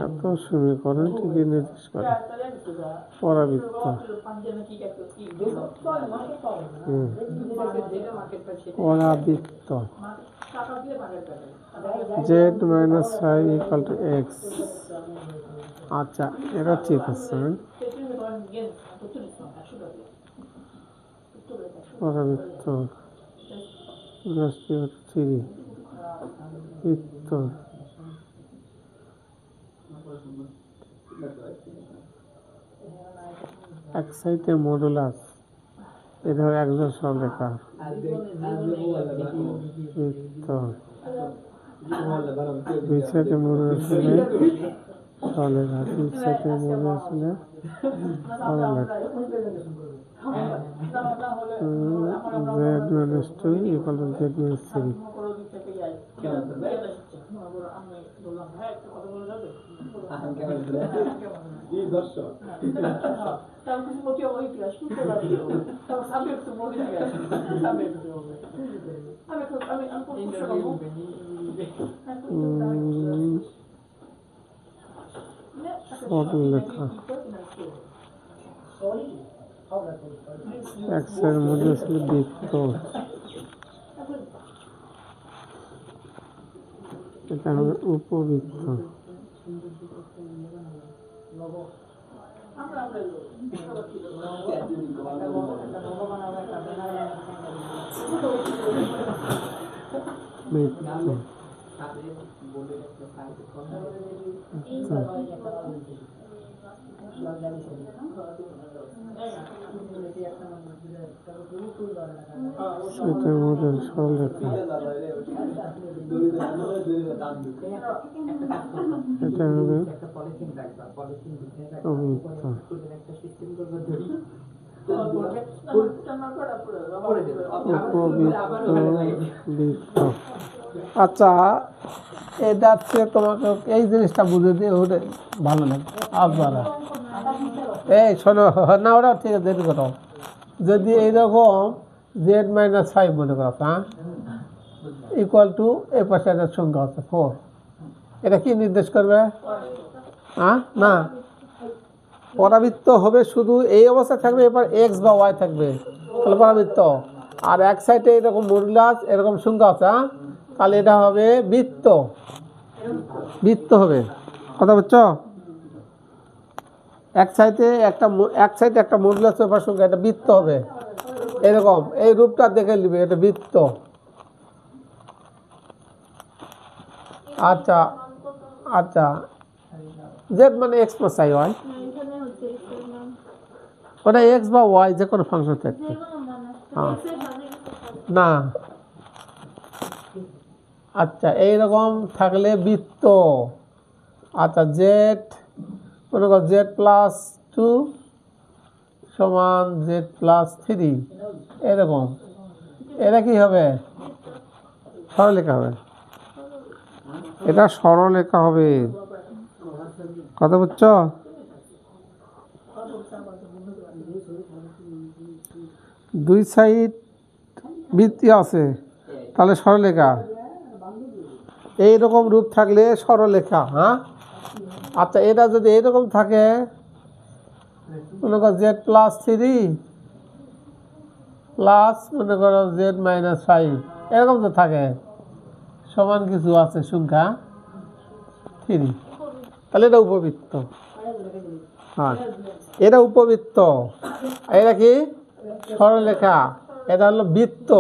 এত সমীকরণ ঠিকই নির্দেশ করে পরাবৃত্ত। পরাবৃত্ত Z minus five equal to X. আচ্ছা এটা ঠিক আছে। পরাবৃত্ত থ্রি বৃত্ত এক সাইডে মডুলাস, এটা একজন সরলরেখা বৃত্ত, দুই সাইডে মডুলাস হলে সরলরেখা, দুই সাইডে মডুলাস হলে সরলরেখা। Z minus two equal to Z minus three. সরলরেখা এক্সের মধ্যে ছিল বৃত্ত, এটা হবে উপবৃত্ত। সেটার মধ্যে সরলরেখা, এটা হবে অবৃত্ত। বৃত্ত। আচ্ছা এটা হচ্ছে তোমাকে এই জিনিসটা বুঝে দিয়ে ওটা ভালো লাগে আপনারা। এই শোনো না, ওটাও ঠিক আছে, যদি এইরকম জেড মাইনাস ফাইভ মনে করো, হ্যাঁ ইকুয়াল টু এই পাশে একটা সংখ্যা আছে 4। এটা কি নির্দেশ করবে? হ্যাঁ, না, পরাবৃত্ত হবে শুধু এই অবস্থায় থাকবে, এরপর এক্স বা ওয়াই থাকবে, তাহলে পরাবৃত্ত। আর এক সাইডে এরকম মডুলাস এরকম সংখ্যা আছে, তাহলে এটা হবে বৃত্ত, বৃত্ত হবে। কথা বুঝছো? এক সাইডে একটা মডুলাস বা সংখ্যা, এটা বৃত্ত হবে। এরকম এই রূপটা দেখে নিবে, এটা বৃত্ত। আচ্ছা আচ্ছা, জেড মানে এক্স প্লাস আই ওয়াই, এখানে হচ্ছে x এর মান ওটা এক্স বা ওয়াই যে কোনো ফাংশন থাকবে। যে কোনো মান আসতে হ্যাঁ। x এর মানে কিছু না, আচ্ছা এইরকম থাকলে বৃত্ত। আচ্ছা জেড, মনে করো জেড প্লাস 2 সমান জেড প্লাস 3, এরকম। এটা কি হবে? সরলরেখা হবে, এটা সরলরেখা হবে। কথা বুঝছো? দুই সাইড বৃত্তি আছে, তাহলে সরলরেখা। এইরকম রূপ থাকলে সরলরেখা। হ্যাঁ, আচ্ছা এটা যদি এইরকম থাকে, মনে করো জেড প্লাস 3 প্লাস মনে করো জেড মাইনাস 5, এরকম তো থাকে, সমান কিছু আছে সংখ্যা 3, তাহলে এটা উপবৃত্ত। হ্যাঁ, এটা উপবৃত্ত। এটা কি? সরলরেখা। এটা হলো বৃত্ত,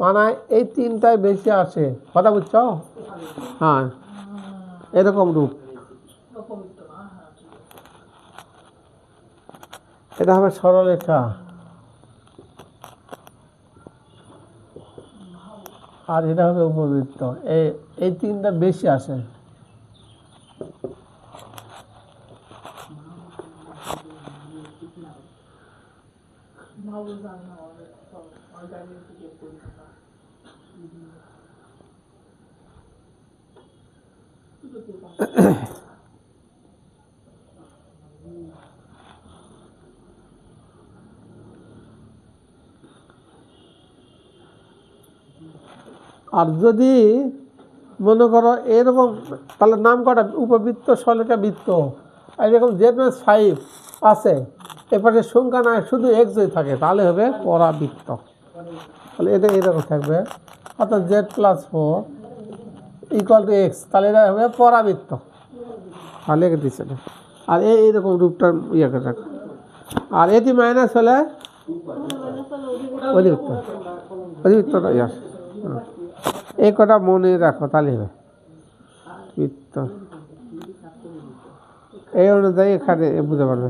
মানে এই তিনটায় বেশি আসে। কথা বুঝছো? হ্যাঁ, এরকম রূপ। এটা হবে সরলরেখা, আর এটা হবে উপবৃত্ত। এই তিনটা বেশি আসে। আর যদি মনে করো এরকম, তাহলে নাম কটা? উপবৃত্ত, সরলরেখা, বৃত্ত। আর এরকম জেড মাইনাস 5 আছে, এরপরে সংখ্যা না শুধু এক্স যদি থাকে, তাহলে হবে পরাবৃত্ত। তাহলে এটা এরকম থাকবে, অর্থাৎ Z plus 4 equal to x, তাহলে এটা হবে পরাবৃত্ত। তাহলে লিখে দিচ্ছে না। আর এইরকম রূপটা ইয়ে করে রাখো। আর এটি মাইনাস হলে অধিবৃত্ত, অধিবৃত্তটা ইয়াস। এই কটা মনে রাখো, তাহলে হবে বৃত্ত। এই অনুযায়ী এখানে বুঝতে পারবে।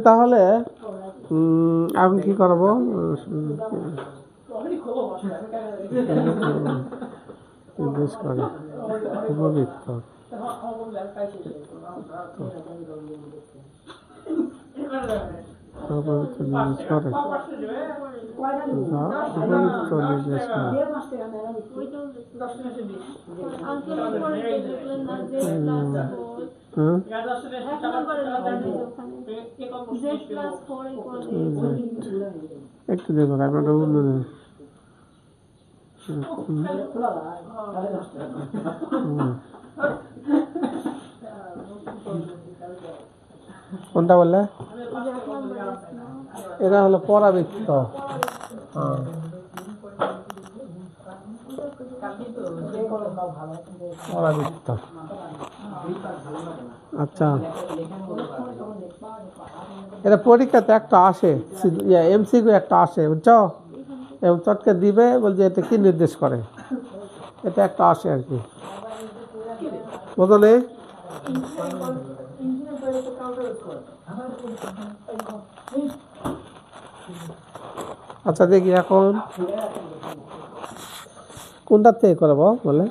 তাহলে এখন কি করবো? নির্দেশ করে উপবৃত্ত, উপবৃত্ত নির্দেশ করে, উপবৃত্ত নির্দেশ করে। একটু দেখো, আপনার অন্য কোনটা বললে? এটা হলো পরাবৃত্ত। হ্যাঁ, পরাবৃত্ত। আচ্ছা, এটা পরীক্ষাতে একটা আসে, এমসিকিউ একটা আসে, বুঝছো? এবং চটকে দিবে, বলছে এটা কি নির্দেশ করে, এটা একটা আসে আর কি, বুঝলে? আচ্ছা দেখি এখন কোনটার থেকে করবো বলে?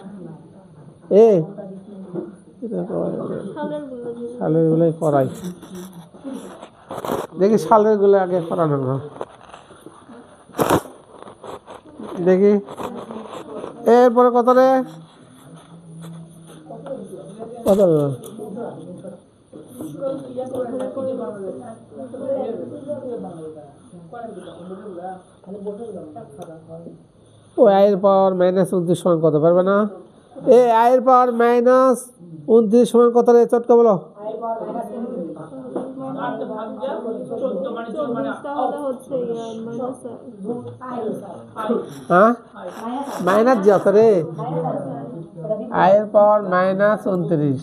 সালের গুলোই করাই, দেখি সালের গুলো আগে করানো না। দেখি এরপরে কত রে কত রে? ও আয়ের পাওয়ার মাইনাস 29 সমান কত পারবে না? এ আয়ের পাওয়ার মাইনাস 29 সমান কত রে? চটকা বলো। তাহলে হচ্ছে হ্যাঁ মাইনাস যে আছে রে, আয়ের পাওয়ার মাইনাস 29,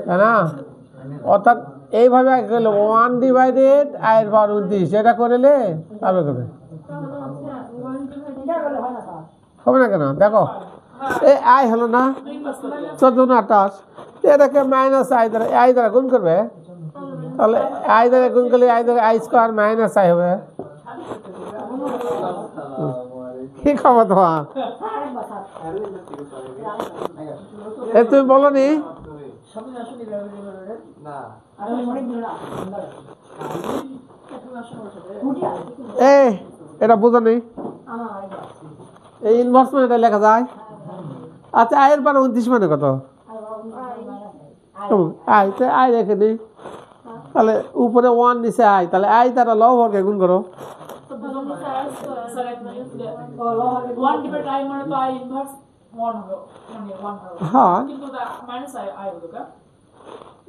তাই না? অর্থাৎ এইভাবে গেল 1 ডিভাইডেড আয়ের পাওয়ার 29, এটা করলে পাবে কবে? হবে না কেন? দেখো এই আয় হলো না 14 এটাকে মাইনাস আই দ্বারা গুণ করবে, তাহলে আই দ্বারা গুণ করলে আই দ্বারা আই স্কোয়ার মাইনাস আই হবে। কি খবর তোমার? এ তুমি বলো নি এটা বুঝো নি? এই ইনভার্স মানে এটা লেখা যায়। আচ্ছা আয়ের পর 29 মানে কত? আয় তো আয় রেখে দিই, তাহলে উপরে 1 নিচে আয়, তাহলে আয় তারা লব হরকে গুণ করো। হ্যাঁ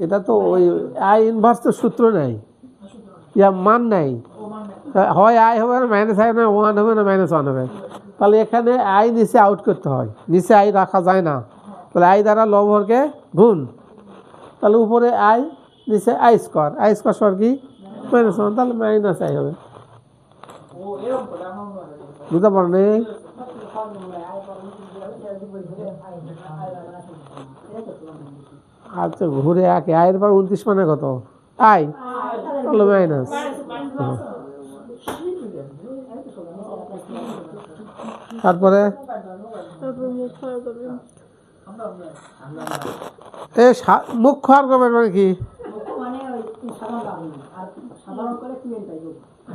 এটা তো ওই আই ইনভার্স তো সূত্র নাই, ইয়া মান নাই, হয় আই হবে না মাইনাস আই না 1 হবে না মাইনাস 1 হবে। তাহলে এখানে আই নিচে আউট করতে হয়, নিচে আই রাখা যায় না, তাহলে আই দ্বারা লব হরকে গুণ, তাহলে উপরে আই নিচে আই স্কোয়ার সর কি মাইনাস 1, তাহলে মাইনাস আই হবে। বুঝতে পারো নি? আচ্ছা ঘুরে আঁকে আয়ের পর 29 মানে কত? আই, তাহলে মাইনাস। তারপরে মুখ্য আর্গুমেন্ট মানে কি?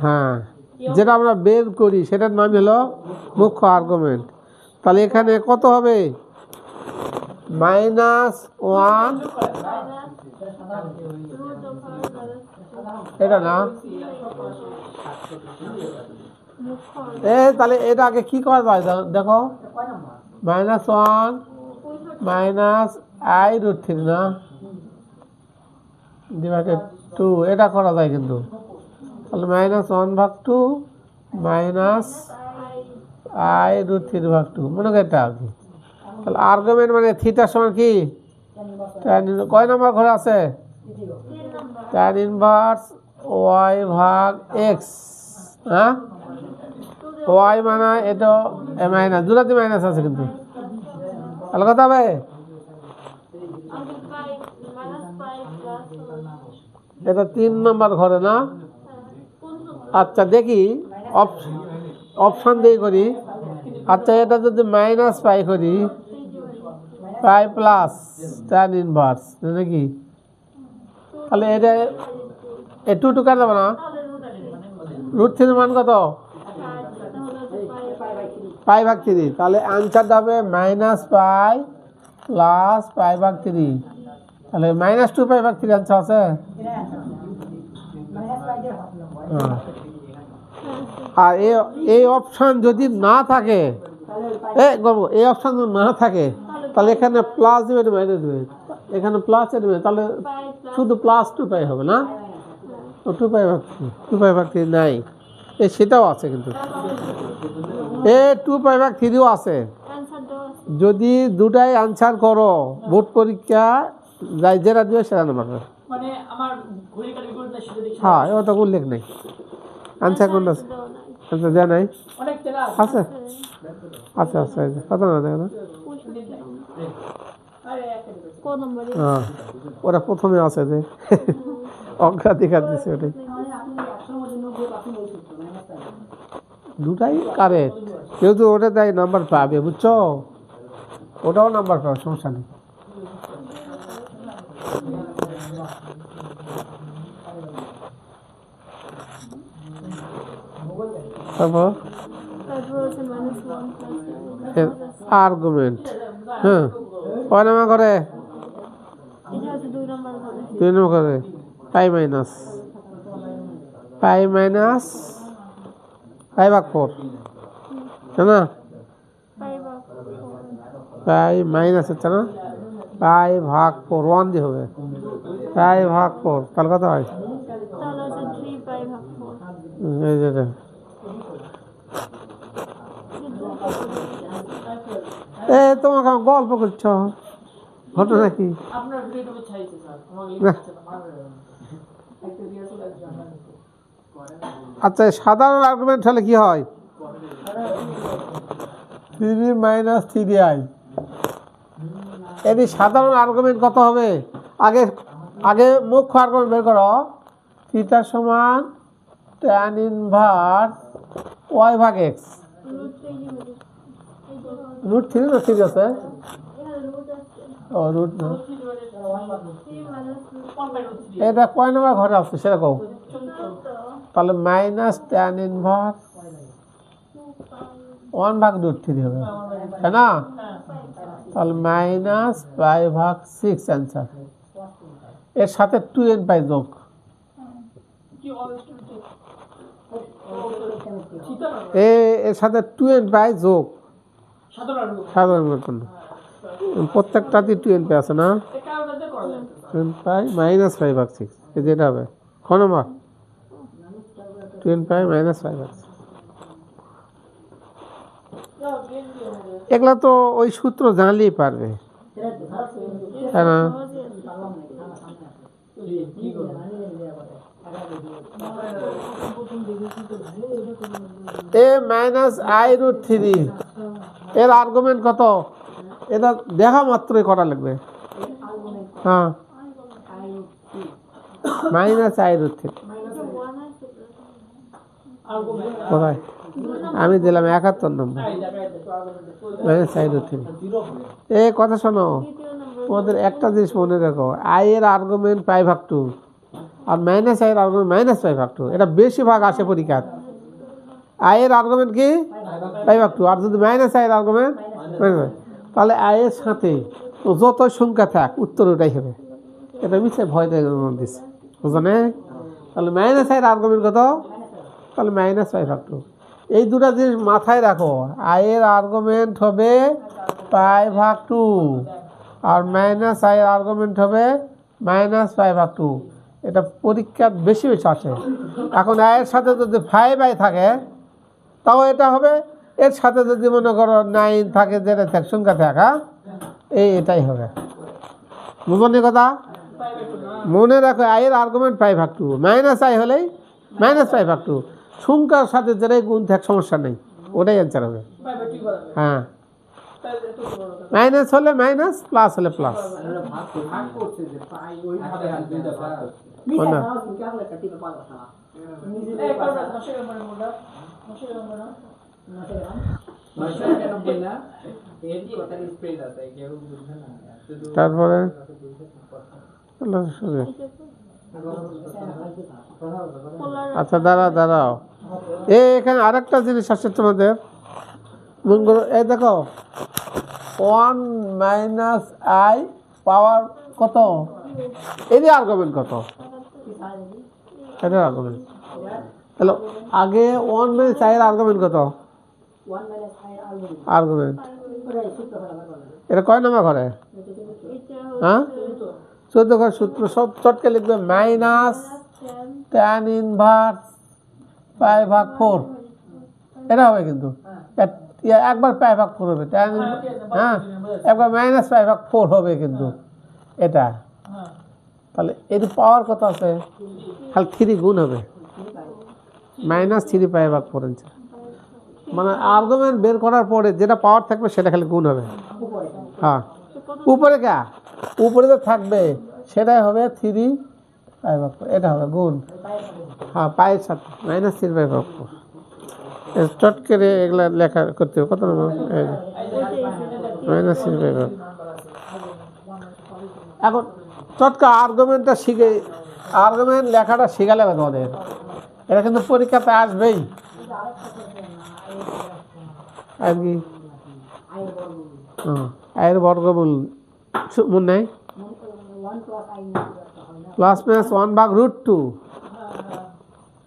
হ্যাঁ যেটা আমরা বের করি সেটার নাম হলো মুখ্য আর্গুমেন্ট। তাহলে এখানে কত হবে? -1 এটা না, তাহলে এটা আগে কি করা যায় দেখো, -1 মাইনাস আই রুট 3 না ডিভাইডেড 2, এটা করা যায় কিন্তু। তাহলে -1/2 মাইনাস আই রুট 3/2 মনে করি এটা আর কি। তাহলে আর্গুমেন্ট মানে থিটা সমান কি কয় নম্বর ঘরে আছে? tan ইনভার্স ওয়াই ভাগ এক্স। হ্যাঁ ওয়াই মানে এটা মাইনাস, দুটাতে মাইনাস আছে কিন্তু, তাহলে কত হবে? এটা 3 নম্বর ঘরে না? আচ্ছা দেখি অপশন দিয়ে করি। আচ্ছা এটা যদি মাইনাস পাই করি, পাই প্লাস tan ইনভার্স নাকি, তাহলে এটা টু কাটা যাবে না? রুট 3 মান কত? π/3, তাহলে আনসারটা হবে -π প্লাস π/3, তাহলে -2π/3 আনসার আছে। আর এই অপশন যদি না থাকে, এই অপশন যদি না থাকে তাহলে এখানে প্লাস দিবে মাইনাস দিবে, এখানে প্লাস দিবে, তাহলে শুধু +2π হবে না? তো 2π/3 নাই, সেটাও আছে কিন্তু, 2π/3ও আছে। যদি দুটাই আনসার করো বোর্ড পরীক্ষা যাই যেটা দিবে সেটা নাম্বার পাবে। হ্যাঁ ওটা উল্লেখ নেই আনসার কোনটা আছে, আনসার দেওয়া নাই আছে। আচ্ছা আচ্ছা কত না দেখো না, হ্যাঁ ওরা প্রথমে আছে যে অগ্রাধিকার দিচ্ছে ওটাই, দুটাই কারেক্ট, যেহেতু ওটা তাই নাম্বার পাবে, বুঝছো? ওটাও নাম্বার পাবে, সমস্যা নেই। তারপর হচ্ছে -1 প্লাস আর্গুমেন্ট। হ্যাঁ, কয় নাম্বার করে? এটা হচ্ছে 2 নম্বর ঘরে। 2 নম্বর করে পাই মাইনাস পাই মাইনাস পাই ভাগ 4, তাই না? পাই ভাগ 4 পাই মাইনাস হচ্ছে না, পাই ভাগ 4 1 দিয়ে হবে, পাই ভাগ 4 তাহলে কত হয়? তাহলে হচ্ছে 3 পাই ভাগ 4। এই যে এটা। এ তোমাকে আমার গল্প করছো, ঘটনা কি? না। আচ্ছা, সাধারণ আর্গুমেন্ট হলে কি হয়? 3 মাইনাস 3i। এটি সাধারণ আর্গুমেন্ট কত হবে? আগে আগে মুখ্য আর্গুমেন্ট বের করো। থিটা সমান tan ইনভার্স y ভাগ x। রুট 3 না 3 আছে? ও রুট না। এটা কয় নম্বর ঘরে আছে সেটা কও। তাহলে মাইনাস tan ইনভার্স 1 ভাগ রুট 3 হবে, তাই না? তাহলে মাইনাস পাই ভাগ 6 অ্যান্সার। এর সাথে 2n পাই যোগ। এর সাথে 2n পাই যোগ সাধারণ জন্য প্রত্যেকটাতে 2n পাই আছে না? 2n পাই মাইনাস 5 ভাগ 6, এই যেটা হবে ক নম্বর? 2n পাই মাইনাস 5 ভাগ 6। এগুলা তো ওই সূত্র জানলেই পারবে, তাই না? এ মাইনাস আই রুট 3 এর আর্গুমেন্ট কত? এটা দেখা মাত্রই করা লাগবে। হ্যাঁ, মাইনাস আই রুট 3 কোথায়? আমি দিলাম 71 নম্বর। Minus i root 3। এ কথা শোনো, তোমাদের একটা জিনিস মনে রাখো, আই এর আর্গুমেন্ট পাই ভাগ 2 আর মাইনাস আই এর আর্গুমেন্ট মাইনাস পাই ভাগ 2। এটা বেশি ভাগ আসে পরীক্ষার। আই এর আর্গুমেন্ট কি? পাই ভাগ 2। আর যদি মাইনাস আই এর আর্গুমেন্ট মাইনাস, তাহলে আই এর সাথে যত সংখ্যা থাক উত্তর ওটাই হবে। এটা মিছে ভয় দিচ্ছে, বুঝলে? তাহলে মাইনাস আই এর আর্গুমেন্ট কত? তাহলে মাইনাস পাই ভাগ 2। এই দুটা জিনিস মাথায় রাখো। আই এর আর্গুমেন্ট হবে পাই ভাগ 2 আর মাইনাস আই এর আর্গুমেন্ট হবে মাইনাস পাই ভাগ 2। এটা পরীক্ষার বেশি বেশি আসে। এখন আয়ের সাথে যদি 5i থাকে তাও এটা হবে, এর সাথে যদি মনে করো 9 থাকে, যেটা থাক সংখ্যা থাকা, এটাই হবে। বুঝলি কথা? মনে রাখো আয়ের আর্গুমেন্ট পাই ভাগ 2, মাইনাস আই হলেই মাইনাস পাই ভাগ 2। সংখ্যার সাথে যেটাই গুণ থাক সমস্যা নেই, ওটাই অ্যান্সার হবে। হ্যাঁ, মাইনাস হলে মাইনাস, প্লাস হলে প্লাস। তারপরে আচ্ছা দাঁড়াও, এখানে আরেকটা জিনিস আছে তোমাদের। এই দেখো 1 মাইনাস আই পাওয়ার কত, এর আর্গুমেন্ট কত? এটার আর্গুমেন্ট হ্যালো, আগে 1 মাইনাস আই এর আর্গুমেন্ট কত? আর্গুমেন্ট এটা কয় নম্বর ঘরে? হ্যাঁ, 14 ঘর। সূত্র সব চটকে লিখবে, মাইনাস tan ইনভার্স পাই ভাগ 4। এটা হবে কিন্তু একবার পাই ভাগ 4 হবে, tan হ্যাঁ, একবার মাইনাস পাই ভাগ 4 হবে কিন্তু এটা। তাহলে এর পাওয়ার কত আছে? খালি 3 গুণ হবে, মাইনাস 3 পাই ভাগ 4 অ্যান্সার। মানে আর্গুমেন্ট বের করার পরে যেটা পাওয়ার থাকবে সেটা খালি গুণ হবে। হ্যাঁ, উপরে কে উপরে তো থাকবে সেটাই হবে 3 পাই ভাগ 4, এটা হবে গুণ। হ্যাঁ, পায়ের সাথে মাইনাস 3 পাই ভাগ 4। চট করে এগুলা লেখা করতে হবে। কত নম্বর? মাইনাস 3 পাই ভাগ। এখন চটকা আর্গুমেন্টটা শিখে, আর্গুমেন্ট লেখাটা শিখালে হবে তোমাদের। এটা কিন্তু পরীক্ষাতে আসবেই। আর কি আয়ের বর্গমূল মনে নেই প্লাস মাইনাস 1/√2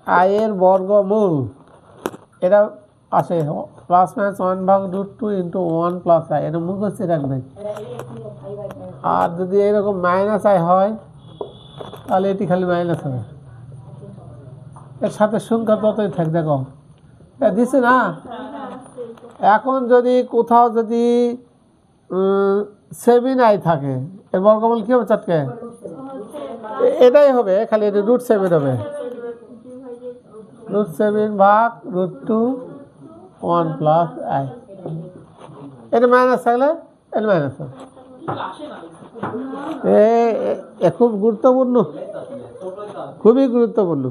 আয়ের বর্গমূল এটা আসে plus minus 1/√2 into 1 plus I এটা মুখস্থ রাখবে আর যদি এরকম মাইনাস আই হয় তাহলে এটি খালি মাইনাস হবে এর সাথে সংখ্যা ততই থাক দেখো এটা দিছে না এখন যদি কোথাও যদি 7i থাকে এর বর্গমূল কি হবে চটকে এটাই হবে খালি এটা √7 হবে √7/√2 1 প্লাস আই এটা মাইনাস থাকলে এটা মাইনাস হবে খুব গুরুত্বপূর্ণ খুবই গুরুত্বপূর্ণ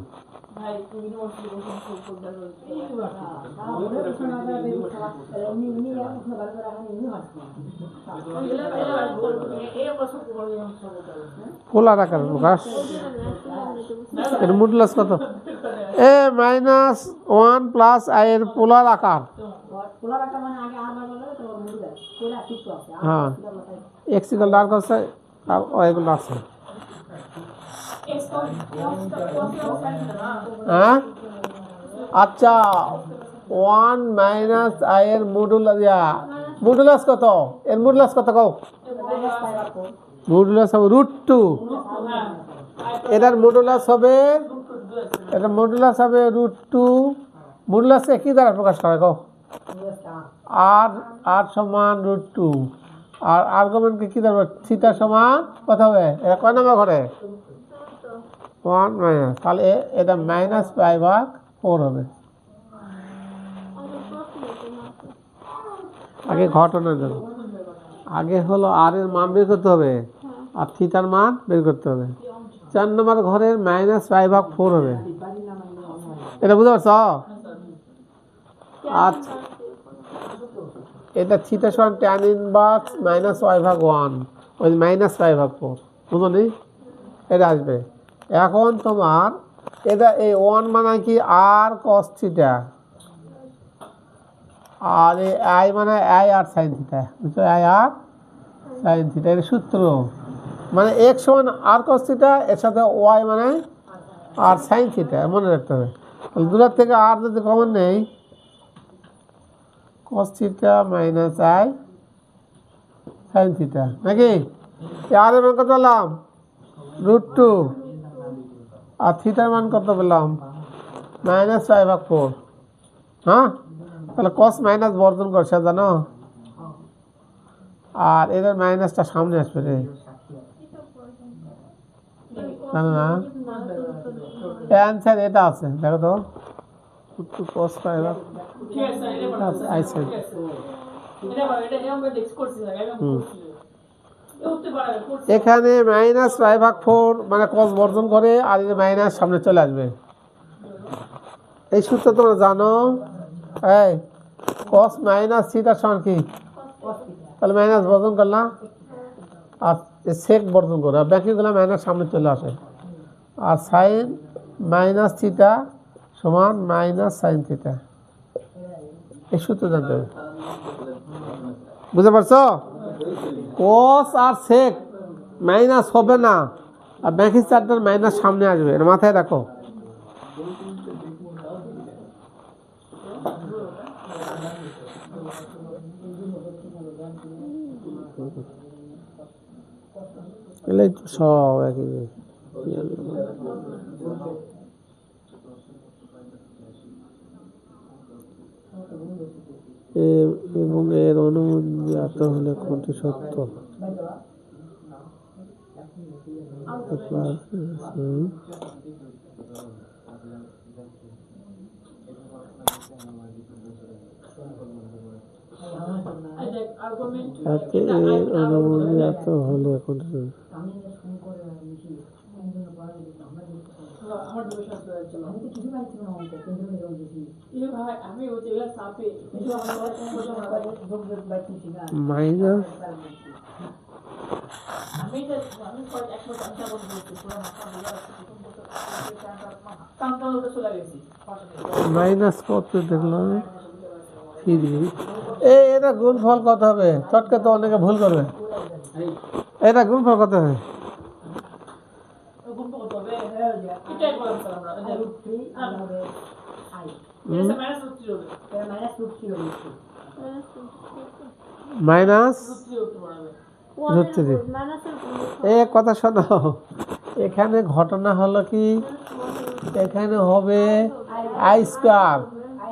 পোলার আকার প্রকাশ এর মডুলাস কত এ মাইনাস 1 প্লাস আই এর পোলার আকার হ্যাঁ এক্স ইকুয়াল আর কত আর ওয়াই ইকুয়াল আছে হ্যাঁ আচ্ছা 1 মাইনাস আই এর মডুলাস কত এর মডুলাস কত কও মডুলাস হবে √2 এটার মডুলাস হবে √2 মডুলাসকে কি দ্বারা প্রকাশ করে কও r সমান √2 আর আর্গুমেন্টকে কি দ্বারা থিটা সমান কত হবে এটা কয় নাম্বার ঘরে 1 মাইনাস তাহলে এটা -π/4 হবে আগে ঘটনা দেব আগে হলো r এর মান বের করতে হবে আর থিটার মান বের করতে হবে 4 নম্বর ঘরের -π/4 হবে এটা বুঝতে পারছো আচ্ছা এটা থিটা সমান tan ইনভার্স -y/1 ওই -π/4 বুঝলি এটা আসবে এখন তোমার এটা এই 1 মানে কি r cos থিটা আর এই i মানে i r sin থিটা বুঝছো i r sin থিটা এর সূত্র মানে x সমান r cos থিটা এর সাথে y মানে r sin থিটা মনে রাখতে হবে তাহলে দূর থেকে r যদি কমন নেই cos theta minus i sin theta নাকি r এর মান কত পেলাম √2 আর থিটার মান কত পেলাম -π/4 হ্যাঁ তাহলে cos মাইনাস বর্জন করছে জানো আর এর মাইনাসটা সামনে আসবে রে জানো না অ্যানসার এটা আছে দেখো তো cos π/4 আই সেড এখানে -π/4 মানে cos বর্জন করে আর এর মাইনাস সামনে চলে আসবে এই সূত্র তোমরা জানো এই cos মাইনাস থিটা সমান কি তাহলে মাইনাস বর্জন করলাম আর sec বর্জন করে আর বাকিগুলো মাইনাস সামনে চলে আসে আর sin মাইনাস থিটা সমান মাইনাস sin থিটা এই সূত্র জানতে হবে বুঝতে পারছো cos আর sec মাইনাস হবে না আর বাকি চারটার মাইনাস সামনে আসবে এটা মাথায় রাখো এলে সব একই এবং এর অনুমতি জ্ঞাত হলে কোনটি সত্য এর অনুমতি জ্ঞাত হলে কোনটি মাইনাস মাইনাস কত দেখলাম 3। এটা গুণফল কত হবে? চটকে তো অনেকে ভুল করবে। এটা গুণফল কত হবে? মাইনাস √3। কথা শোনো, এখানে ঘটনা হলো কি, এখানে হবে i²,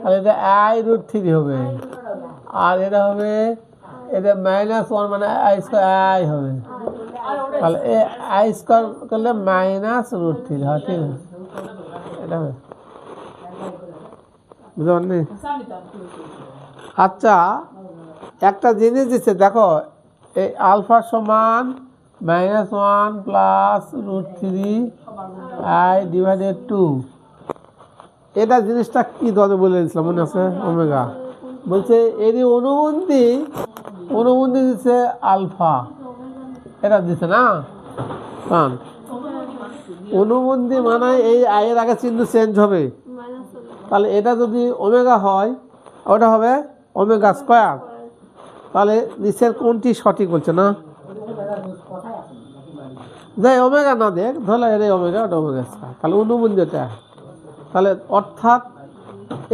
তাহলে এটা i√3 হবে, আর এটা হবে এটা -1 মানে i² হবে, তাহলে i² করলে -√3 হয়। ঠিক আছে, এটা হবে, বুঝতে পারলি? আচ্ছা, একটা জিনিস দিচ্ছে দেখো, এই আলফা সমান -1 প্লাস √3i/2। এটা জিনিসটা কি ধরে বলে দিচ্ছিলাম মনে আছে? ওমেগা। বলছে এরই অনুবন্ধী দিচ্ছে আলফা, এটা দিচ্ছে না? কারণ অনুবন্ধী মানে এই আয়ের আগে চিহ্ন চেঞ্জ হবে, তাহলে এটা যদি ওমেগা হয় ওটা হবে ওমেগা²। তাহলে নিচের কোনটি সঠিক বলছে না? যাই ওমেগা না দেখ, ধরলে এটা ওমেগা, ওটা ওমেগা², তাহলে অনুবন্ধী এটা। তাহলে অর্থাৎ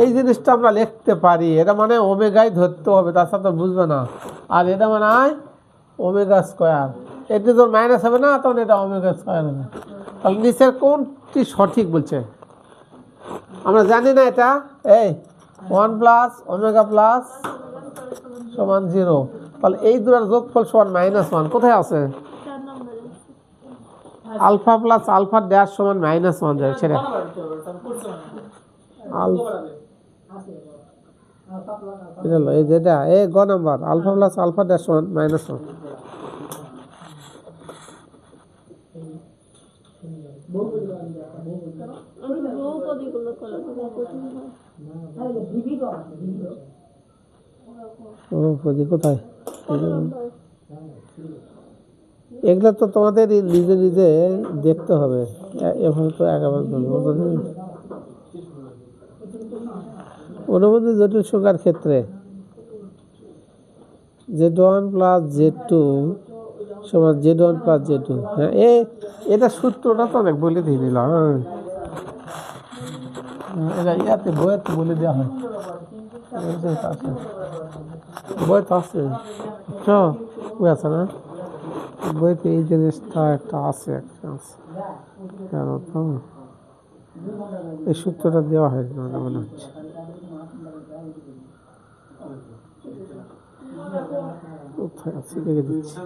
এই জিনিসটা আমরা লিখতে পারি, এটা মানে ওমেগাই ধরতে হবে, তার সাথে বুঝবে না। আর এটা মানে ওমেগা², এটি তো মাইনাস হবে না, তখন এটা ওমেগা² হবে। তাহলে নিচের কোনটি সঠিক বলছে? আমরা জানি না এটা। এই 1 প্লাস ওমেগা প্লাস সমান 0, তাহলে এই দুটার যোগফল সমান -1 কোথায় আছে? আলফা প্লাস আলফা ড্যাশ সমান -1 যায়, সেটা এই যেটা গ number, alpha plus alpha dash সমান -1। কোথায়? এগুলো তো তোমাদের নিজে নিজে দেখতে হবে, এভাবে তো একেবারে অনুবন্ধী জটিল সংখ্যার ক্ষেত্রে Z1 প্লাস Z2 সমান Z1 প্লাস Z2। হ্যাঁ, এটা সূত্রটা তো অনেক বলে দিয়ে দিলাম, এটা ইয়াতে বইতে বলে দেওয়া হয়, বই তো আছে, বই আছে না? বইতে এই জিনিসটা একটা আছে, এই সূত্রটা দেওয়া হয় মনে হচ্ছে। কোথায় আছে লিখে দিচ্ছি।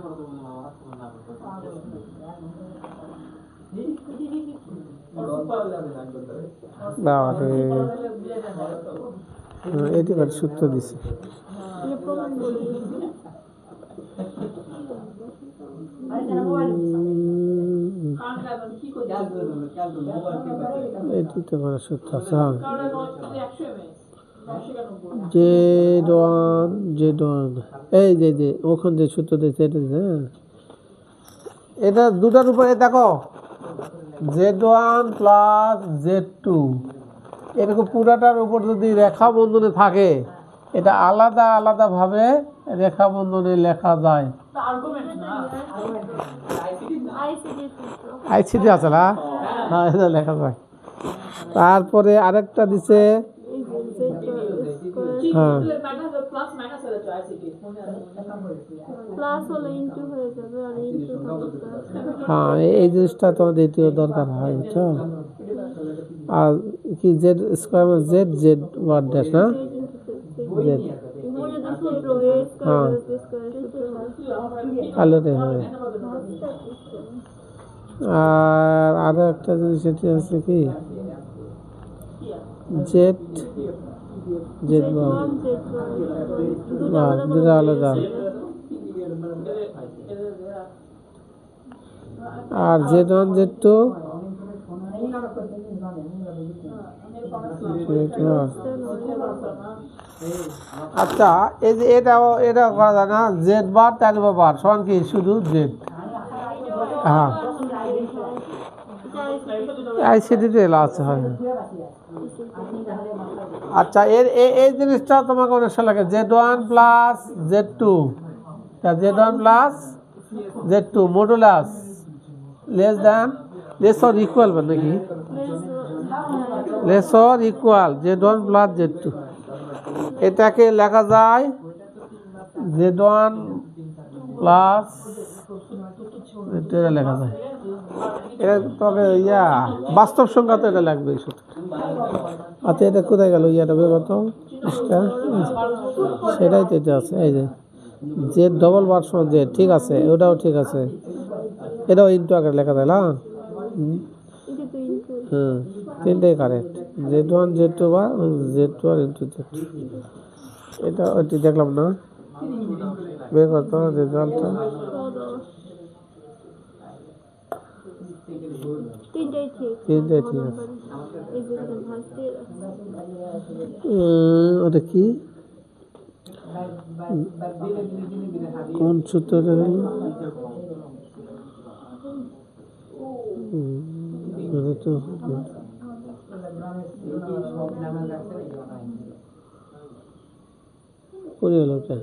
এটি সূত্র দিছে, এটি তো মানে সূত্র আছে। Z1 এই যে ওখান যে সূত্র দিয়েছে এটা, হ্যাঁ, এটা দুটার উপরে দেখো Z1 প্লাস Z2 এরকম পুরাটার উপর যদি রেখা বন্ধনে থাকে, এটা আলাদা আলাদা ভাবে রেখা বন্ধনে লেখা যায়। আইসিডি আছে না? হ্যাঁ, এটা লেখা যায়। তারপরে আরেকটা দিছে, হ্যাঁ, হ্যাঁ, এই জিনিসটা তোমাদের এটিও দরকার হয়, বুঝছো? আর কি Z² Z1 ড্যাশ না Z, হ্যাঁ, আলোতে হবে। আর আরো একটা জিনিস এটি আছে কি Z1 দুটো আলাদা, আর Z1 Z2 আচ্ছা, এই যে এটা করা যায় না, Z বার tan বার সমান কি শুধু Z, হ্যাঁ, আইসিডিতে আছে হয়। আচ্ছা এই জিনিসটা তোমাকে অনেক সময় লাগে Z1 plus Z2, Z1 plus Z2 modulus less than less or equal নাকি less or equal Z1 plus Z2, এটাকে লেখা যায় Z1 প্লাস এটা লেখা যায়। এটা তবে বাস্তব সংখ্যা তো এটা লাগবে এই সূত্র। আচ্ছা এটা কোথায় গেল ইয়াটা বের তো সেটাই তো এটা আছে এই যে জেড ডবল বার সমান জেড, ঠিক আছে ওটাও ঠিক আছে, এটাও ইন্টু আকারে লেখা যায় না। হুম তিনটাই কারেক্ট, Z1 Z2 বা Z2 আর ইন্টু Z2, এটা ওইটি দেখলাম না বের করতো রেজাল্টটা। তিনটাই ঠিক আছে। ওটা কি কোন সূত্রটা তো করে হলো ওটা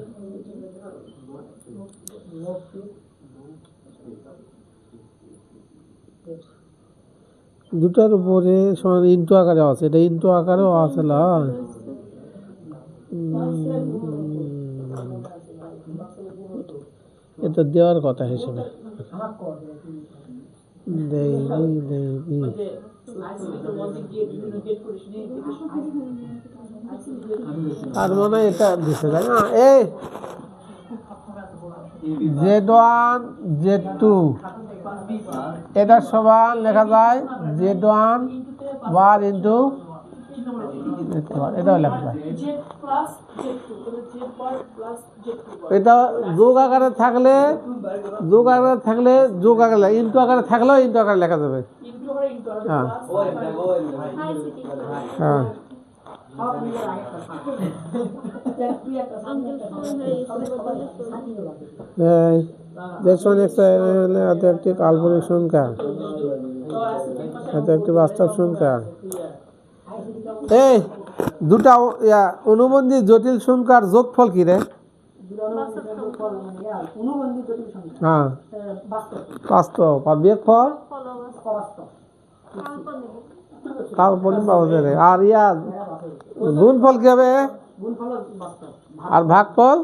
দুটার উপরে সমান ইন্টু আকারে আছে, এটা ইন্টু আকারেও আছে না। এটা দেওয়ার কথা হিসেবে আর মনে হয় এটা দিছে তাই না। এই Z1 Z2 এটা সমান লেখা যায় Z1 বার ইন্টু এটাও লেখা যায়। এটা যোগ আকারে থাকলে যোগ আকারে ইন্টু আকারে থাকলেও ইন্টু আকারে লেখা যাবে। হ্যাঁ হ্যাঁ একটি কাল্পনিক সংখ্যা, এত একটি বাস্তব সংখ্যা। এই দুটা অনুবন্ধী জটিল সংখ্যার যোগফল কি রে? হ্যাঁ বাস্তব, আর বিয়োগফল কাল্পনিক পাওয়া যাবে। আর গুণফল কি হবে? আর ভাগফল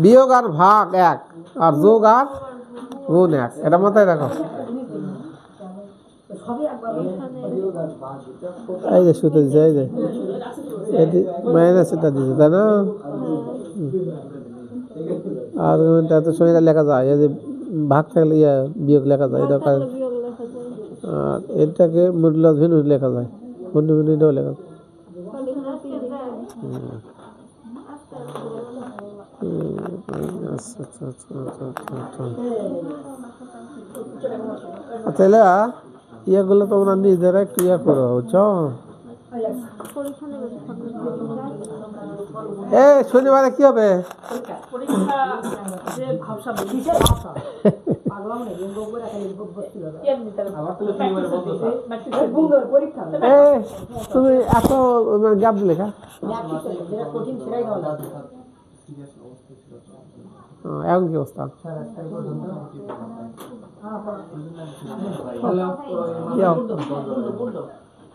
বিয়োগ আর ভাগ এক, আর যোগ আর গুণ এক, এটা মাথায় রাখো। এই যে সূত্র দিচ্ছে, এই যে মাইনাস এটা দিচ্ছে তাই না। আর এত সময় লেখা যায়, এই যে ভাগ থাকলে বিয়োগ লেখা যায়, এটা আর এটাকে মডুলাস ভিন্ন লেখা যায়, ভিন্ন ভিন্ন এটাও লেখা যায়। তাহলে ইয়েগুলো তোমরা নিজেরা একটু করো বুঝছো। শনিবারে কি হবে? তুমি এত গ্যাপ দিলে এখন কি অবস্থা? কি